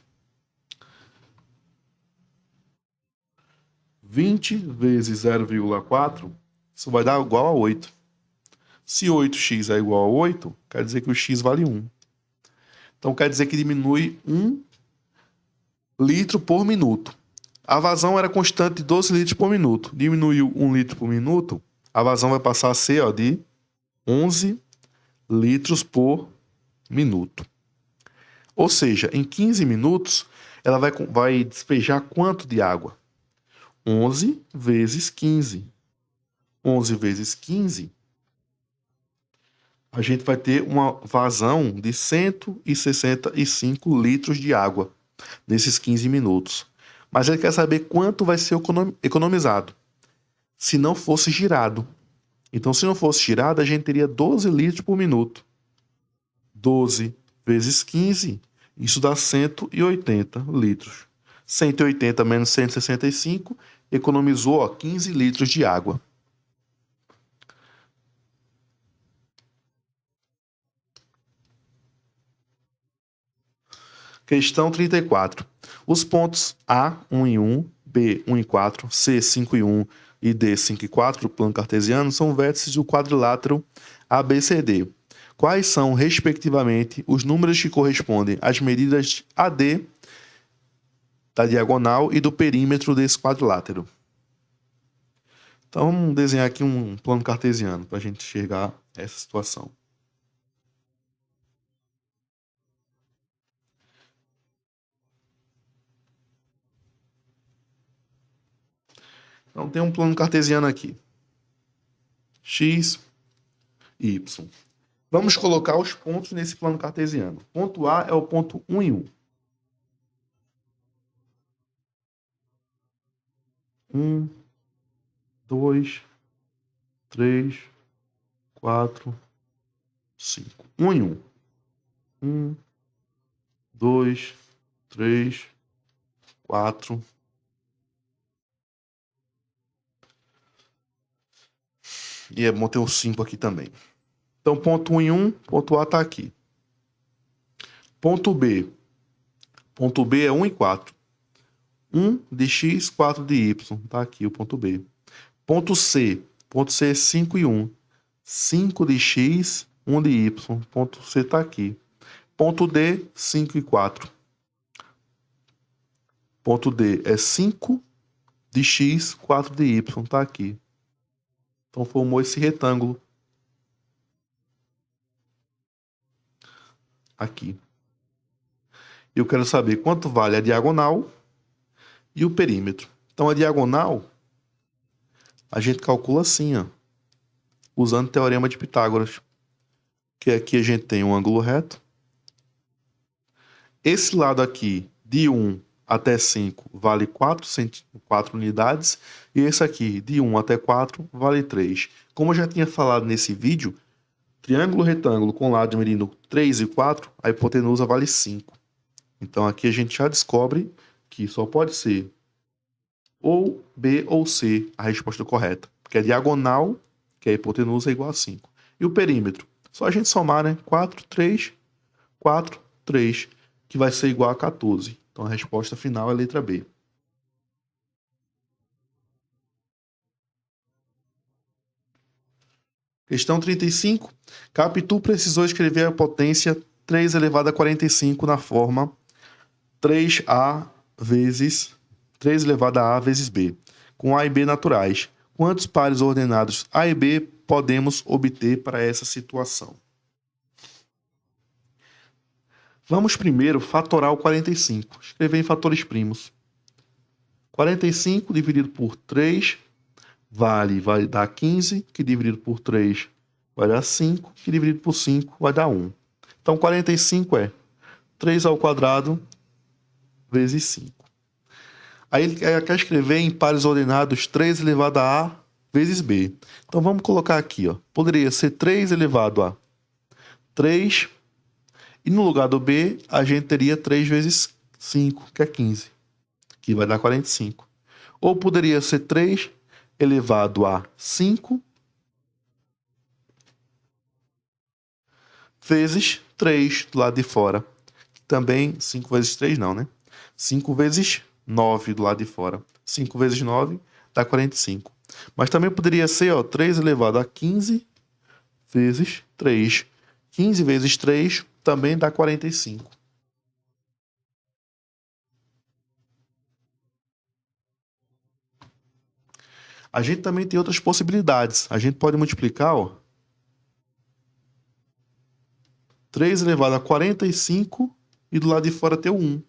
S1: 20 vezes 0,4, isso vai dar igual a 8. Se 8x é igual a 8, quer dizer que o x vale 1. Então quer dizer que diminui 1 litro por minuto. A vazão era constante de 12 litros por minuto. Diminuiu 1 litro por minuto, a vazão vai passar a ser de 11 litros por minuto. Ou seja, em 15 minutos, ela vai despejar quanto de água? 11 vezes 15. 11 vezes 15, a gente vai ter uma vazão de 165 litros de água nesses 15 minutos. Mas ele quer saber quanto vai ser economizado se não fosse girado. Então, se não fosse girado, a gente teria 12 litros por minuto. 12 vezes 15, isso dá 180 litros. 180 menos 165, economizou 15 litros de água. Questão 34. Os pontos A, 1 e 1, B, 1 e 4, C, 5 e 1 e D, 5 e 4 do plano cartesiano são vértices do quadrilátero ABCD. Quais são, respectivamente, os números que correspondem às medidas AD da diagonal e do perímetro desse quadrilátero? Então, vamos desenhar aqui um plano cartesiano para a gente enxergar essa situação. Então, tem um plano cartesiano aqui. X, Y. Vamos colocar os pontos nesse plano cartesiano. Ponto A é o ponto 1 e 1. 1, 2, 3, 4, 5. 1 e 1. 1, 2, 3, 4. E é bom ter o 5 aqui também. Então, ponto 1 e 1, ponto A está aqui. Ponto B. Ponto B é 1 e 4. 1 de x, 4 de y. Está aqui o ponto B. Ponto C. Ponto C é 5 e 1. 5 de x, 1 de y. Ponto C está aqui. Ponto D, 5 e 4. Ponto D é 5 de x, 4 de y. Está aqui. Então, formou esse retângulo aqui. Eu quero saber quanto vale a diagonal e o perímetro. Então, a diagonal, a gente calcula assim, ó, usando o teorema de Pitágoras. Que aqui a gente tem um ângulo reto. Esse lado aqui, de 1 até 5, vale 4 unidades. E esse aqui, de 1 até 4, vale 3. Como eu já tinha falado nesse vídeo, triângulo retângulo com lado medindo 3 e 4, a hipotenusa vale 5. Então aqui a gente já descobre que só pode ser ou B ou C a resposta correta. Porque a diagonal, que é a hipotenusa, é igual a 5. E o perímetro? Só a gente somar, né? 4, 3, 4, 3, que vai ser igual a 14. Então a resposta final é a letra B. Questão 35. Capitu precisou escrever a potência 3 elevado a 45 na forma 3A vezes 3 elevado a A vezes B, com A e B naturais. Quantos pares ordenados A e B podemos obter para essa situação? Vamos primeiro fatorar o 45. Escrever em fatores primos. 45 dividido por 3 vai dar 15, que dividido por 3 vai dar 5, que dividido por 5 vai dar 1. Então, 45 é 3 ao quadrado vezes 5. Aí ele quer escrever em pares ordenados 3 elevado a A vezes B. Então, vamos colocar aqui, ó. Poderia ser 3 elevado a 3, e no lugar do B, a gente teria 3 vezes 5, que é 15, que vai dar 45. Ou poderia ser 3 elevado a 5 vezes 3 do lado de fora. Também 5 vezes 3 não, né? 5 vezes 9 do lado de fora. 5 vezes 9 dá 45. Mas também poderia ser, ó, 3 elevado a 15 vezes 3. 15 vezes 3 também dá 45. A gente também tem outras possibilidades. A gente pode multiplicar, ó, 3 elevado a 45 e do lado de fora ter o 1.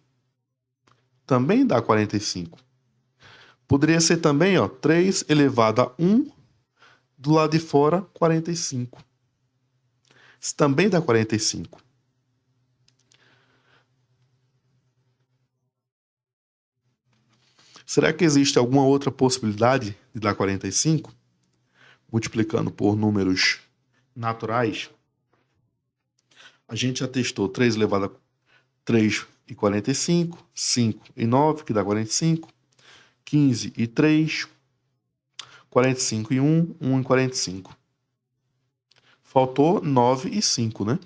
S1: Também dá 45. Poderia ser também, ó, 3 elevado a 1, do lado de fora, 45. Isso também dá 45. Será que existe alguma outra possibilidade de dar 45? Multiplicando por números naturais? A gente já testou 3 elevado a 3 e 45, 5 e 9, que dá 45, 15 e 3, 45 e 1, 1 e 45. Faltou 9 e 5, né?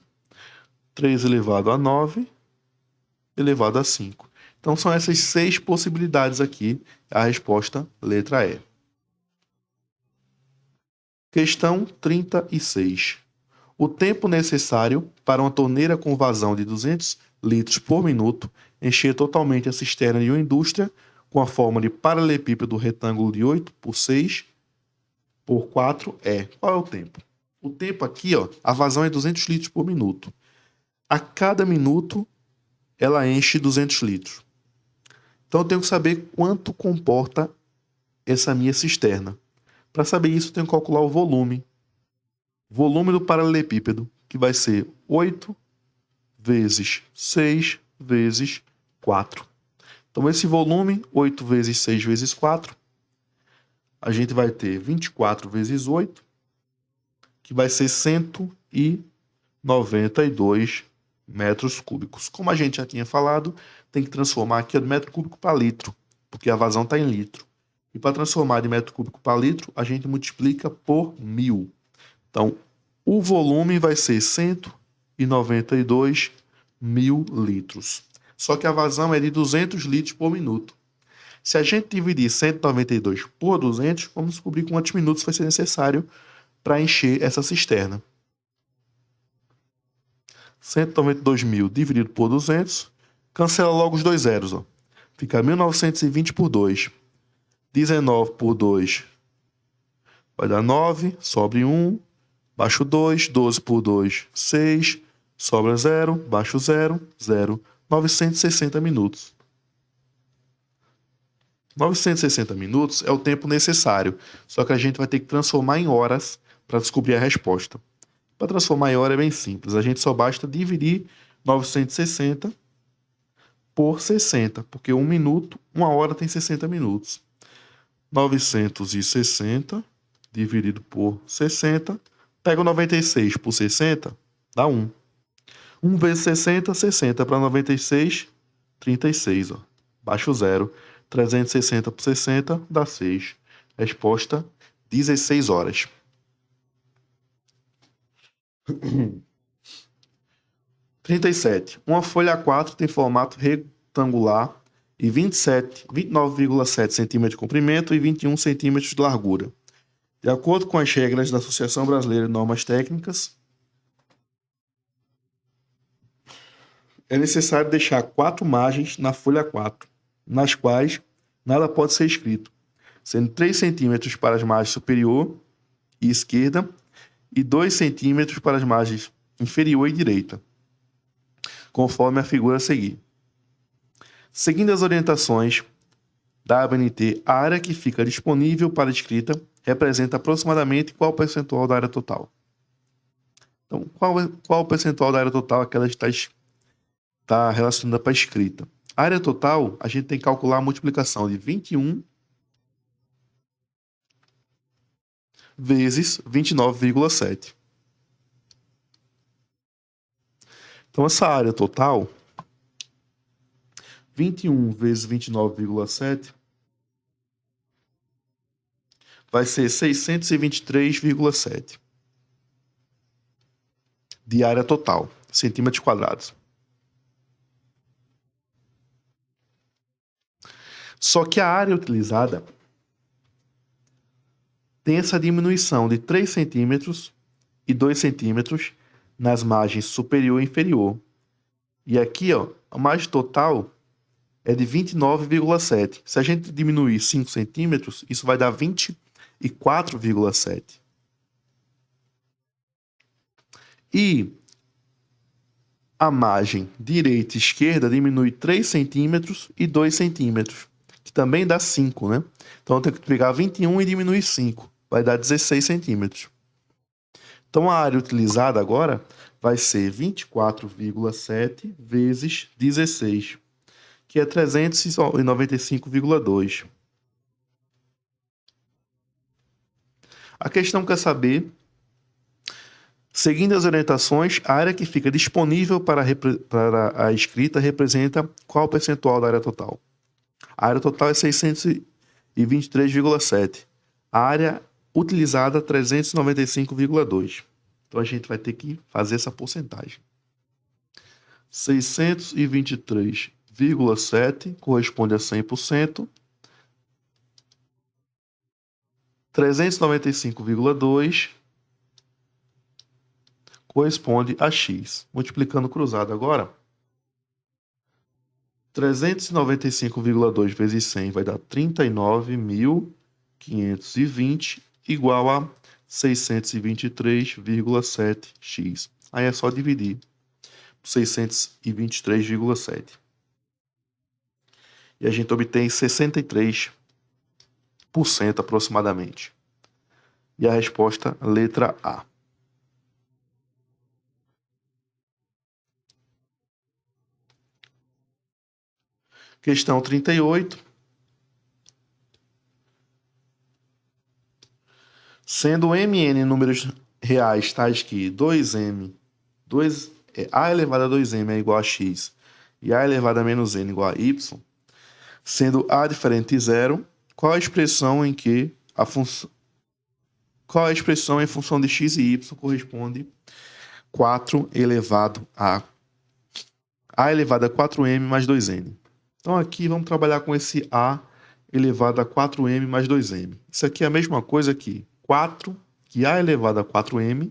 S1: 3 elevado a 9 elevado a 5. Então, são essas 6 possibilidades aqui. A resposta, letra E. Questão 36. O tempo necessário para uma torneira com vazão de 200 litros por minuto encher totalmente a cisterna de uma indústria com a forma de paralelepípedo retângulo de 8 por 6 por 4 é... Qual é o tempo? O tempo aqui, ó, a vazão é 200 litros por minuto. A cada minuto, ela enche 200 litros. Então, eu tenho que saber quanto comporta essa minha cisterna. Para saber isso, eu tenho que calcular o volume. Volume do paralelepípedo, que vai ser 8 vezes 6 vezes 4. Então, esse volume, 8 vezes 6 vezes 4, a gente vai ter 24 vezes 8, que vai ser 192 metros cúbicos. Como a gente já tinha falado, tem que transformar aqui de metro cúbico para litro, porque a vazão está em litro. E para transformar de metro cúbico para litro, a gente multiplica por 1000. Então, o volume vai ser 192 mil litros. Só que a vazão é de 200 litros por minuto. Se a gente dividir 192 por 200, vamos descobrir quantos minutos vai ser necessário para encher essa cisterna. 192 mil dividido por 200, cancela logo os dois zeros, ó. Fica 1920 por 2. 19 por 2 vai dar 9, sobre 1, baixo 2, 12 por 2, 6, sobra 0, baixo 0, 0, 960 minutos. 960 minutos é o tempo necessário, só que a gente vai ter que transformar em horas para descobrir a resposta. Para transformar em hora é bem simples, a gente só basta dividir 960 por 60, porque 1 minuto, 1 hora tem 60 minutos. 960 dividido por 60, pega o 96 por 60, dá 1. 1 vezes 60, 60 para 96, 36, ó. Baixa o 0. 360 por 60 dá 6. Resposta, 16 horas. 37. Uma folha A4 tem formato retangular e 29,7 cm de comprimento e 21 cm de largura. De acordo com as regras da Associação Brasileira de Normas Técnicas, é necessário deixar 4 margens na folha 4, nas quais nada pode ser escrito, sendo 3 centímetros para as margens superior e esquerda e 2 centímetros para as margens inferior e direita, conforme a figura a seguir. Seguindo as orientações da ABNT, a área que fica disponível para escrita representa aproximadamente qual percentual da área total? Então, qual o percentual da área total que ela está relacionada para a escrita? A área total, a gente tem que calcular a multiplicação de 21 vezes 29,7. Então, essa área total, 21 vezes 29,7, vai ser 623,7 de área total, centímetros quadrados. Só que a área utilizada tem essa diminuição de 3 centímetros e 2 centímetros nas margens superior e inferior. E aqui, ó, a margem total é de 29,7. Se a gente diminuir 5 centímetros, isso vai dar 24,7. E a margem direita e esquerda diminui 3 centímetros e 2 centímetros, que também dá 5, né? Então eu tenho que pegar 21 e diminuir 5, vai dar 16 centímetros. Então a área utilizada agora vai ser 24,7 vezes 16, que é 395,2. A questão quer saber, seguindo as orientações, a área que fica disponível para a escrita representa qual percentual da área total? A área total é 623,7. A área utilizada, 395,2. Então, a gente vai ter que fazer essa porcentagem. 623,7 corresponde a 100%. 395,2 corresponde a X. Multiplicando cruzado agora, 395,2 vezes 100 vai dar 39.520, igual a 623,7x. Aí é só dividir 623,7. E a gente obtém 63% aproximadamente. E a resposta, letra A. Questão 38. Sendo mn números reais tais que 2m, a elevado a 2m é igual a x e a elevado a menos n igual a y, sendo a diferente de zero, qual a expressão em função de x e y corresponde 4 elevado a elevado a 4m mais 2n. Então aqui vamos trabalhar com esse a elevado a 4m mais 2m. Isso aqui é a mesma coisa que 4, que a elevado a 4m,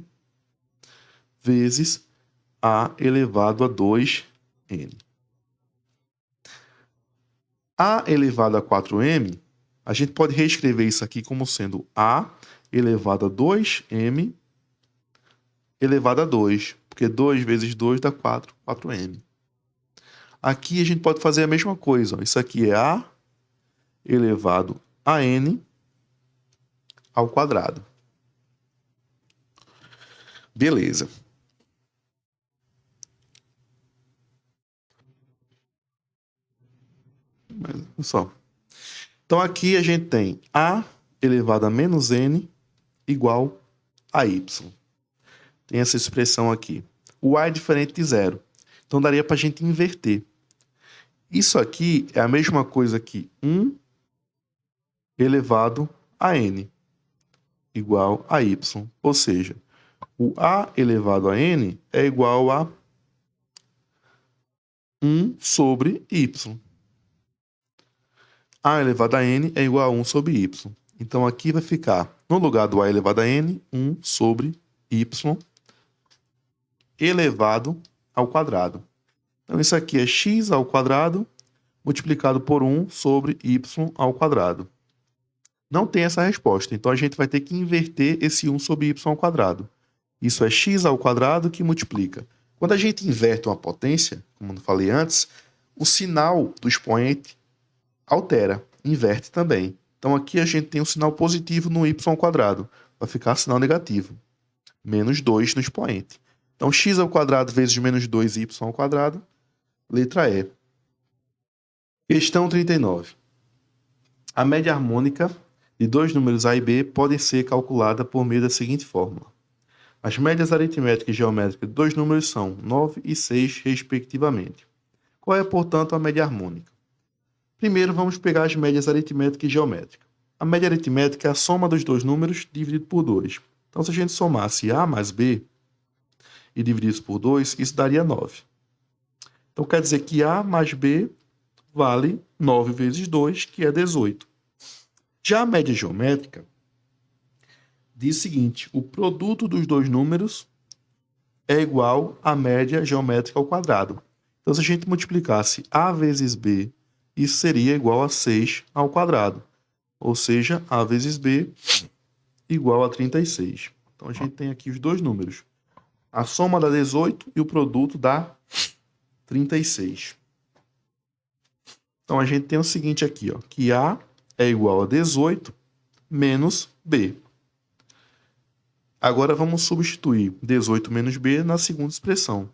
S1: vezes a elevado a 2n. A elevado a 4m, a gente pode reescrever isso aqui como sendo a elevado a 2m elevado a 2, porque 2 vezes 2 dá 4, 4m. Aqui a gente pode fazer a mesma coisa. Ó. Isso aqui é a elevado a n ao quadrado. Beleza. Mas, só. Então aqui a gente tem a elevado a menos n igual a y. Tem essa expressão aqui. O a é diferente de zero. Então daria para a gente inverter. Isso aqui é a mesma coisa que 1 elevado a n igual a y. Ou seja, o a elevado a n é igual a 1 sobre y. A elevado a n é igual a 1 sobre y. Então, aqui vai ficar, no lugar do a elevado a n, 1 sobre y elevado ao quadrado. Então, isso aqui é x ao quadrado multiplicado por 1 sobre y ao quadrado. Não tem essa resposta, então a gente vai ter que inverter esse 1 sobre y ao quadrado. Isso é x ao quadrado que multiplica. Quando a gente inverte uma potência, como eu falei antes, o sinal do expoente altera, inverte também. Então aqui a gente tem um sinal positivo no y ao quadrado, vai ficar sinal negativo, menos 2 no expoente. Então x ao quadrado vezes menos 2y ao quadrado, letra E. Questão 39. A média harmônica de dois números A e B podem ser calculada por meio da seguinte fórmula. As médias aritméticas e geométricas de dois números são 9 e 6, respectivamente. Qual é, portanto, a média harmônica? Primeiro, vamos pegar as médias aritmética e geométrica. A média aritmética é a soma dos dois números dividido por 2. Então, se a gente somasse A mais B e dividisse por 2, isso daria 9. Então, quer dizer que A mais B vale 9 vezes 2, que é 18. Já a média geométrica diz o seguinte: o produto dos dois números é igual à média geométrica ao quadrado. Então, se a gente multiplicasse A vezes B, isso seria igual a 6 ao quadrado. Ou seja, A vezes B igual a 36. Então, a gente tem aqui os dois números. A soma dá 18 e o produto dá 36. Então, a gente tem o seguinte aqui, ó, que A é igual a 18 menos B. Agora, vamos substituir 18 menos B na segunda expressão.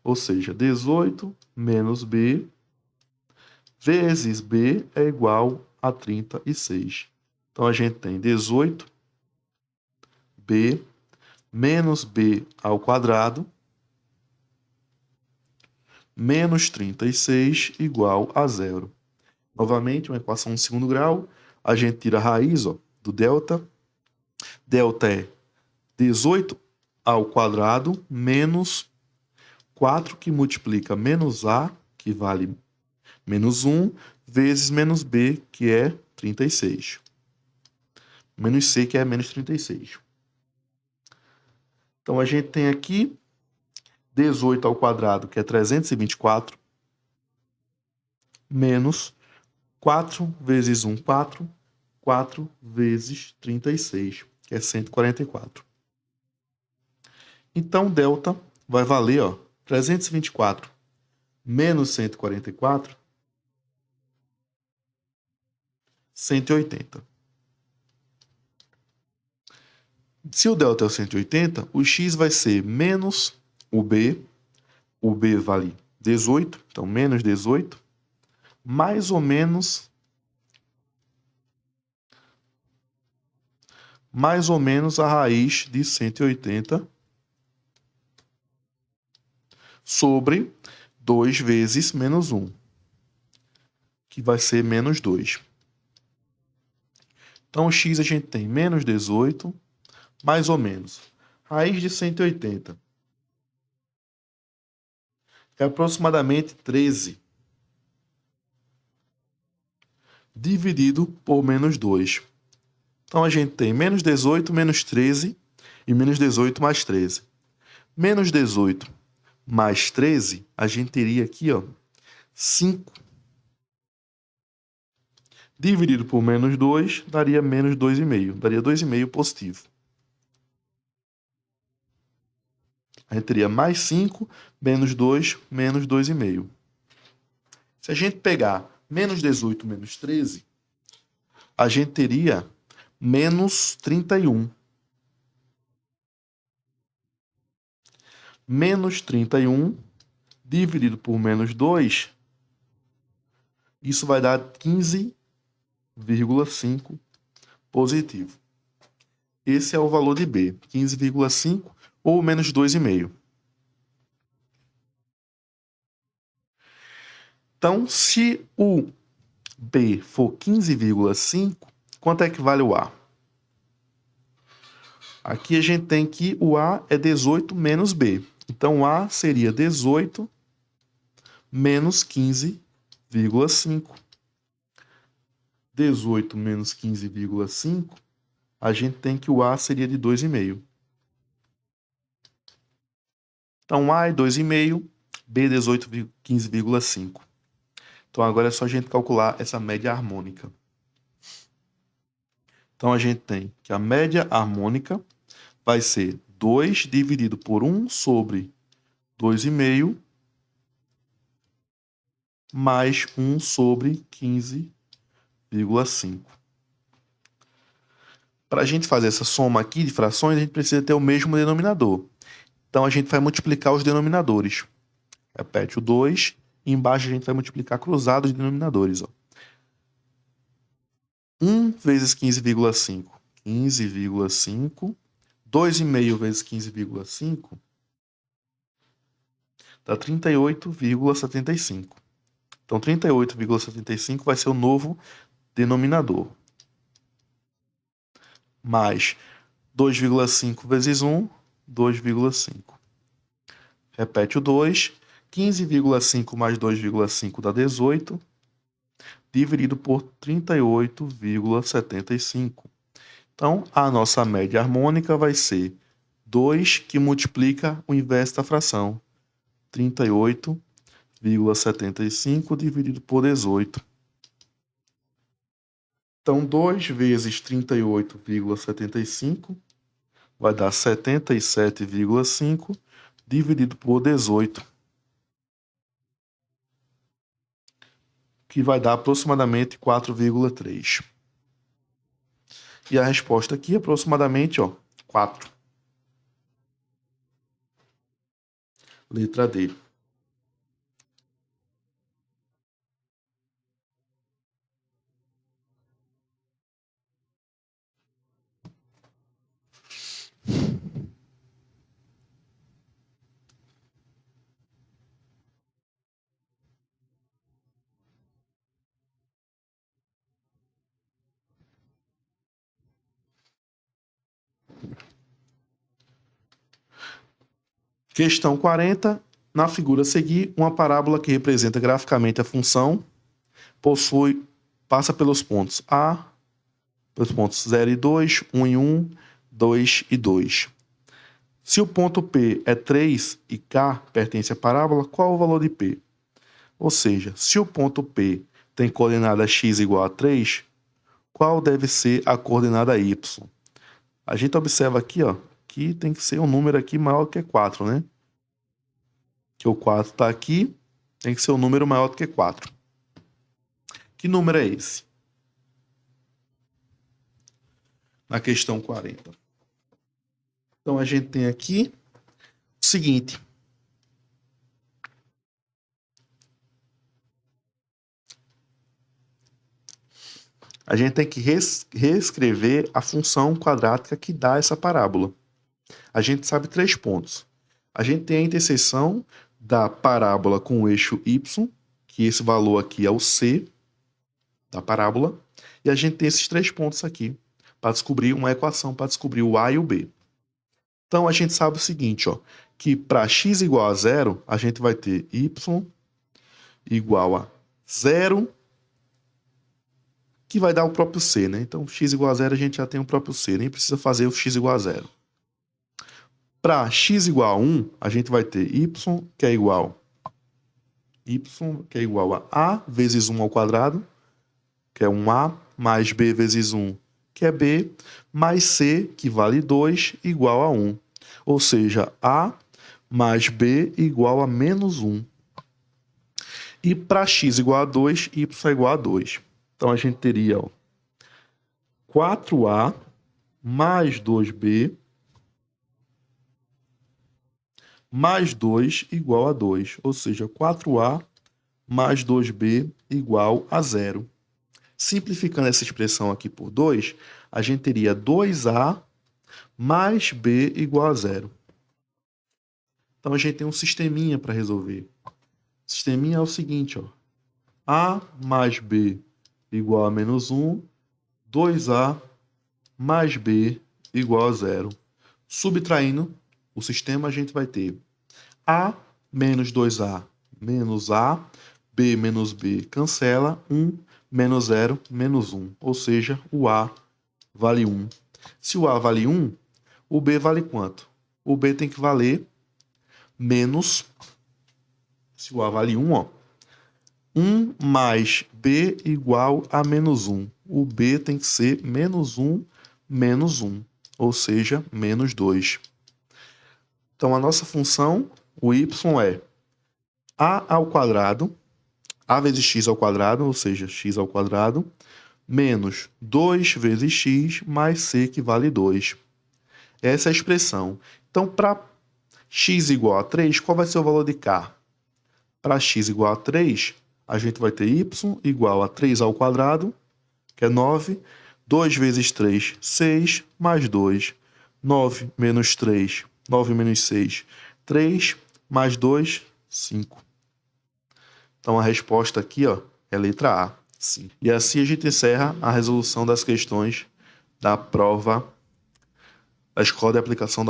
S1: Ou seja, 18 menos B vezes B é igual a 36. Então, a gente tem 18B menos B ao quadrado menos 36 igual a 0. Novamente, uma equação de segundo grau. A gente tira a raiz do delta. Delta é 18 ao quadrado menos 4 que multiplica menos A, que vale menos 1, vezes menos B, que é 36. Menos C, que é menos 36. Então, a gente tem aqui 18 ao quadrado, que é 324, menos 4 vezes 1, 4. 4 vezes 36, que é 144. Então, delta vai valer, 324 menos 144, 180. Se o delta é 180, o x vai ser menos o B vale 18, então menos 18, mais ou menos a raiz de 180 sobre 2 vezes menos 1, que vai ser menos 2. Então, o x a gente tem menos 18, mais ou menos. Raiz de 180 é aproximadamente 13, dividido por menos 2. Então, a gente tem menos 18 menos 13 e menos 18 mais 13. Menos 18 mais 13, a gente teria aqui, 5. Dividido por menos 2, daria menos 2,5. Daria 2,5 positivo. A gente teria mais 5, menos 2, menos 2,5. Se a gente pegar menos 18 menos 13, a gente teria menos 31. Menos 31 dividido por menos 2, isso vai dar 15,5 positivo. Esse é o valor de B, 15,5 ou menos 2,5. Então, se o B for 15,5, quanto é que vale o A? Aqui a gente tem que o A é 18 menos B. Então, A seria 18 menos 15,5. 18 menos 15,5, a gente tem que o A seria de 2,5. Então, A é 2,5, B 15,5. Então, agora é só a gente calcular essa média harmônica. Então, a gente tem que a média harmônica vai ser 2 dividido por 1 sobre 2,5 mais 1 sobre 15,5. Para a gente fazer essa soma aqui de frações, a gente precisa ter o mesmo denominador. Então, a gente vai multiplicar os denominadores. Repete o 2, e embaixo a gente vai multiplicar cruzado os denominadores. 1 vezes 15,5, 15,5. 2,5 vezes 15,5 dá 38,75. Então, 38,75 vai ser o novo denominador. Mais 2,5 vezes 1, 2,5. Repete o 2. 15,5 mais 2,5 dá 18, dividido por 38,75. Então, a nossa média harmônica vai ser 2 que multiplica o inverso da fração. 38,75 dividido por 18. Então, 2 vezes 38,75 vai dar 77,5 dividido por 18, que vai dar aproximadamente 4,3. E a resposta aqui é aproximadamente 4. Letra D. Questão 40. Na figura a seguir, uma parábola que representa graficamente a função passa pelos pontos A, pelos pontos 0 e 2, 1 e 1, 2 e 2. Se o ponto P é 3 e K pertence à parábola, qual o valor de P? Ou seja, se o ponto P tem coordenada x igual a 3, qual deve ser a coordenada y? A gente observa aqui, que tem que ser um número aqui maior que 4, né? Que o 4 está aqui, tem que ser um número maior do que 4. Que número é esse? Na questão 40. Então, a gente tem aqui o seguinte. A gente tem que reescrever a função quadrática que dá essa parábola. A gente sabe 3 pontos. A gente tem a interseção da parábola com o eixo y, que esse valor aqui é o c da parábola, e a gente tem esses 3 pontos aqui para descobrir uma equação, para descobrir o a e o b. Então, a gente sabe o seguinte, que para x igual a 0, a gente vai ter y igual a 0, que vai dar o próprio c, né? Então, x igual a 0, a gente já tem o próprio c, nem precisa fazer o x igual a 0. Para x igual a 1, a gente vai ter y, que é igual a vezes 1 ao quadrado, que é 1a, mais b vezes 1, que é b, mais c, que vale 2, igual a 1. Ou seja, a mais b igual a menos 1. E para x igual a 2, y é igual a 2. Então, a gente teria 4a mais 2b mais 2 igual a 2. Ou seja, 4a mais 2b igual a 0. Simplificando essa expressão aqui por 2, a gente teria 2a mais b igual a 0. Então, a gente tem um sisteminha para resolver. O sisteminha é o seguinte, a mais b igual a menos 1, 2a mais b igual a 0. Subtraindo o sistema, a gente vai ter a menos 2a menos a, b menos b cancela, 1 menos 0, menos 1. Ou seja, o A vale 1. Se o A vale 1, o B vale quanto? O B tem que valer menos... Se o A vale 1, ó, 1 mais B igual a menos 1. O B tem que ser menos 1, menos 1. Ou seja, menos 2. Então, a nossa função, o y é a ao quadrado, a vezes x ao quadrado, ou seja, x ao quadrado, menos 2 vezes x mais c, que vale 2. Essa é a expressão. Então, para x igual a 3, qual vai ser o valor de k? Para x igual a 3, a gente vai ter y igual a 3 ao quadrado, que é 9, 2 vezes 3, 6, mais 2, 9 menos 3, 9 menos 6, 3, mais 2, 5. Então, a resposta aqui, ó, é a letra A, sim. E assim a gente encerra a resolução das questões da prova da Escola de Aplicação da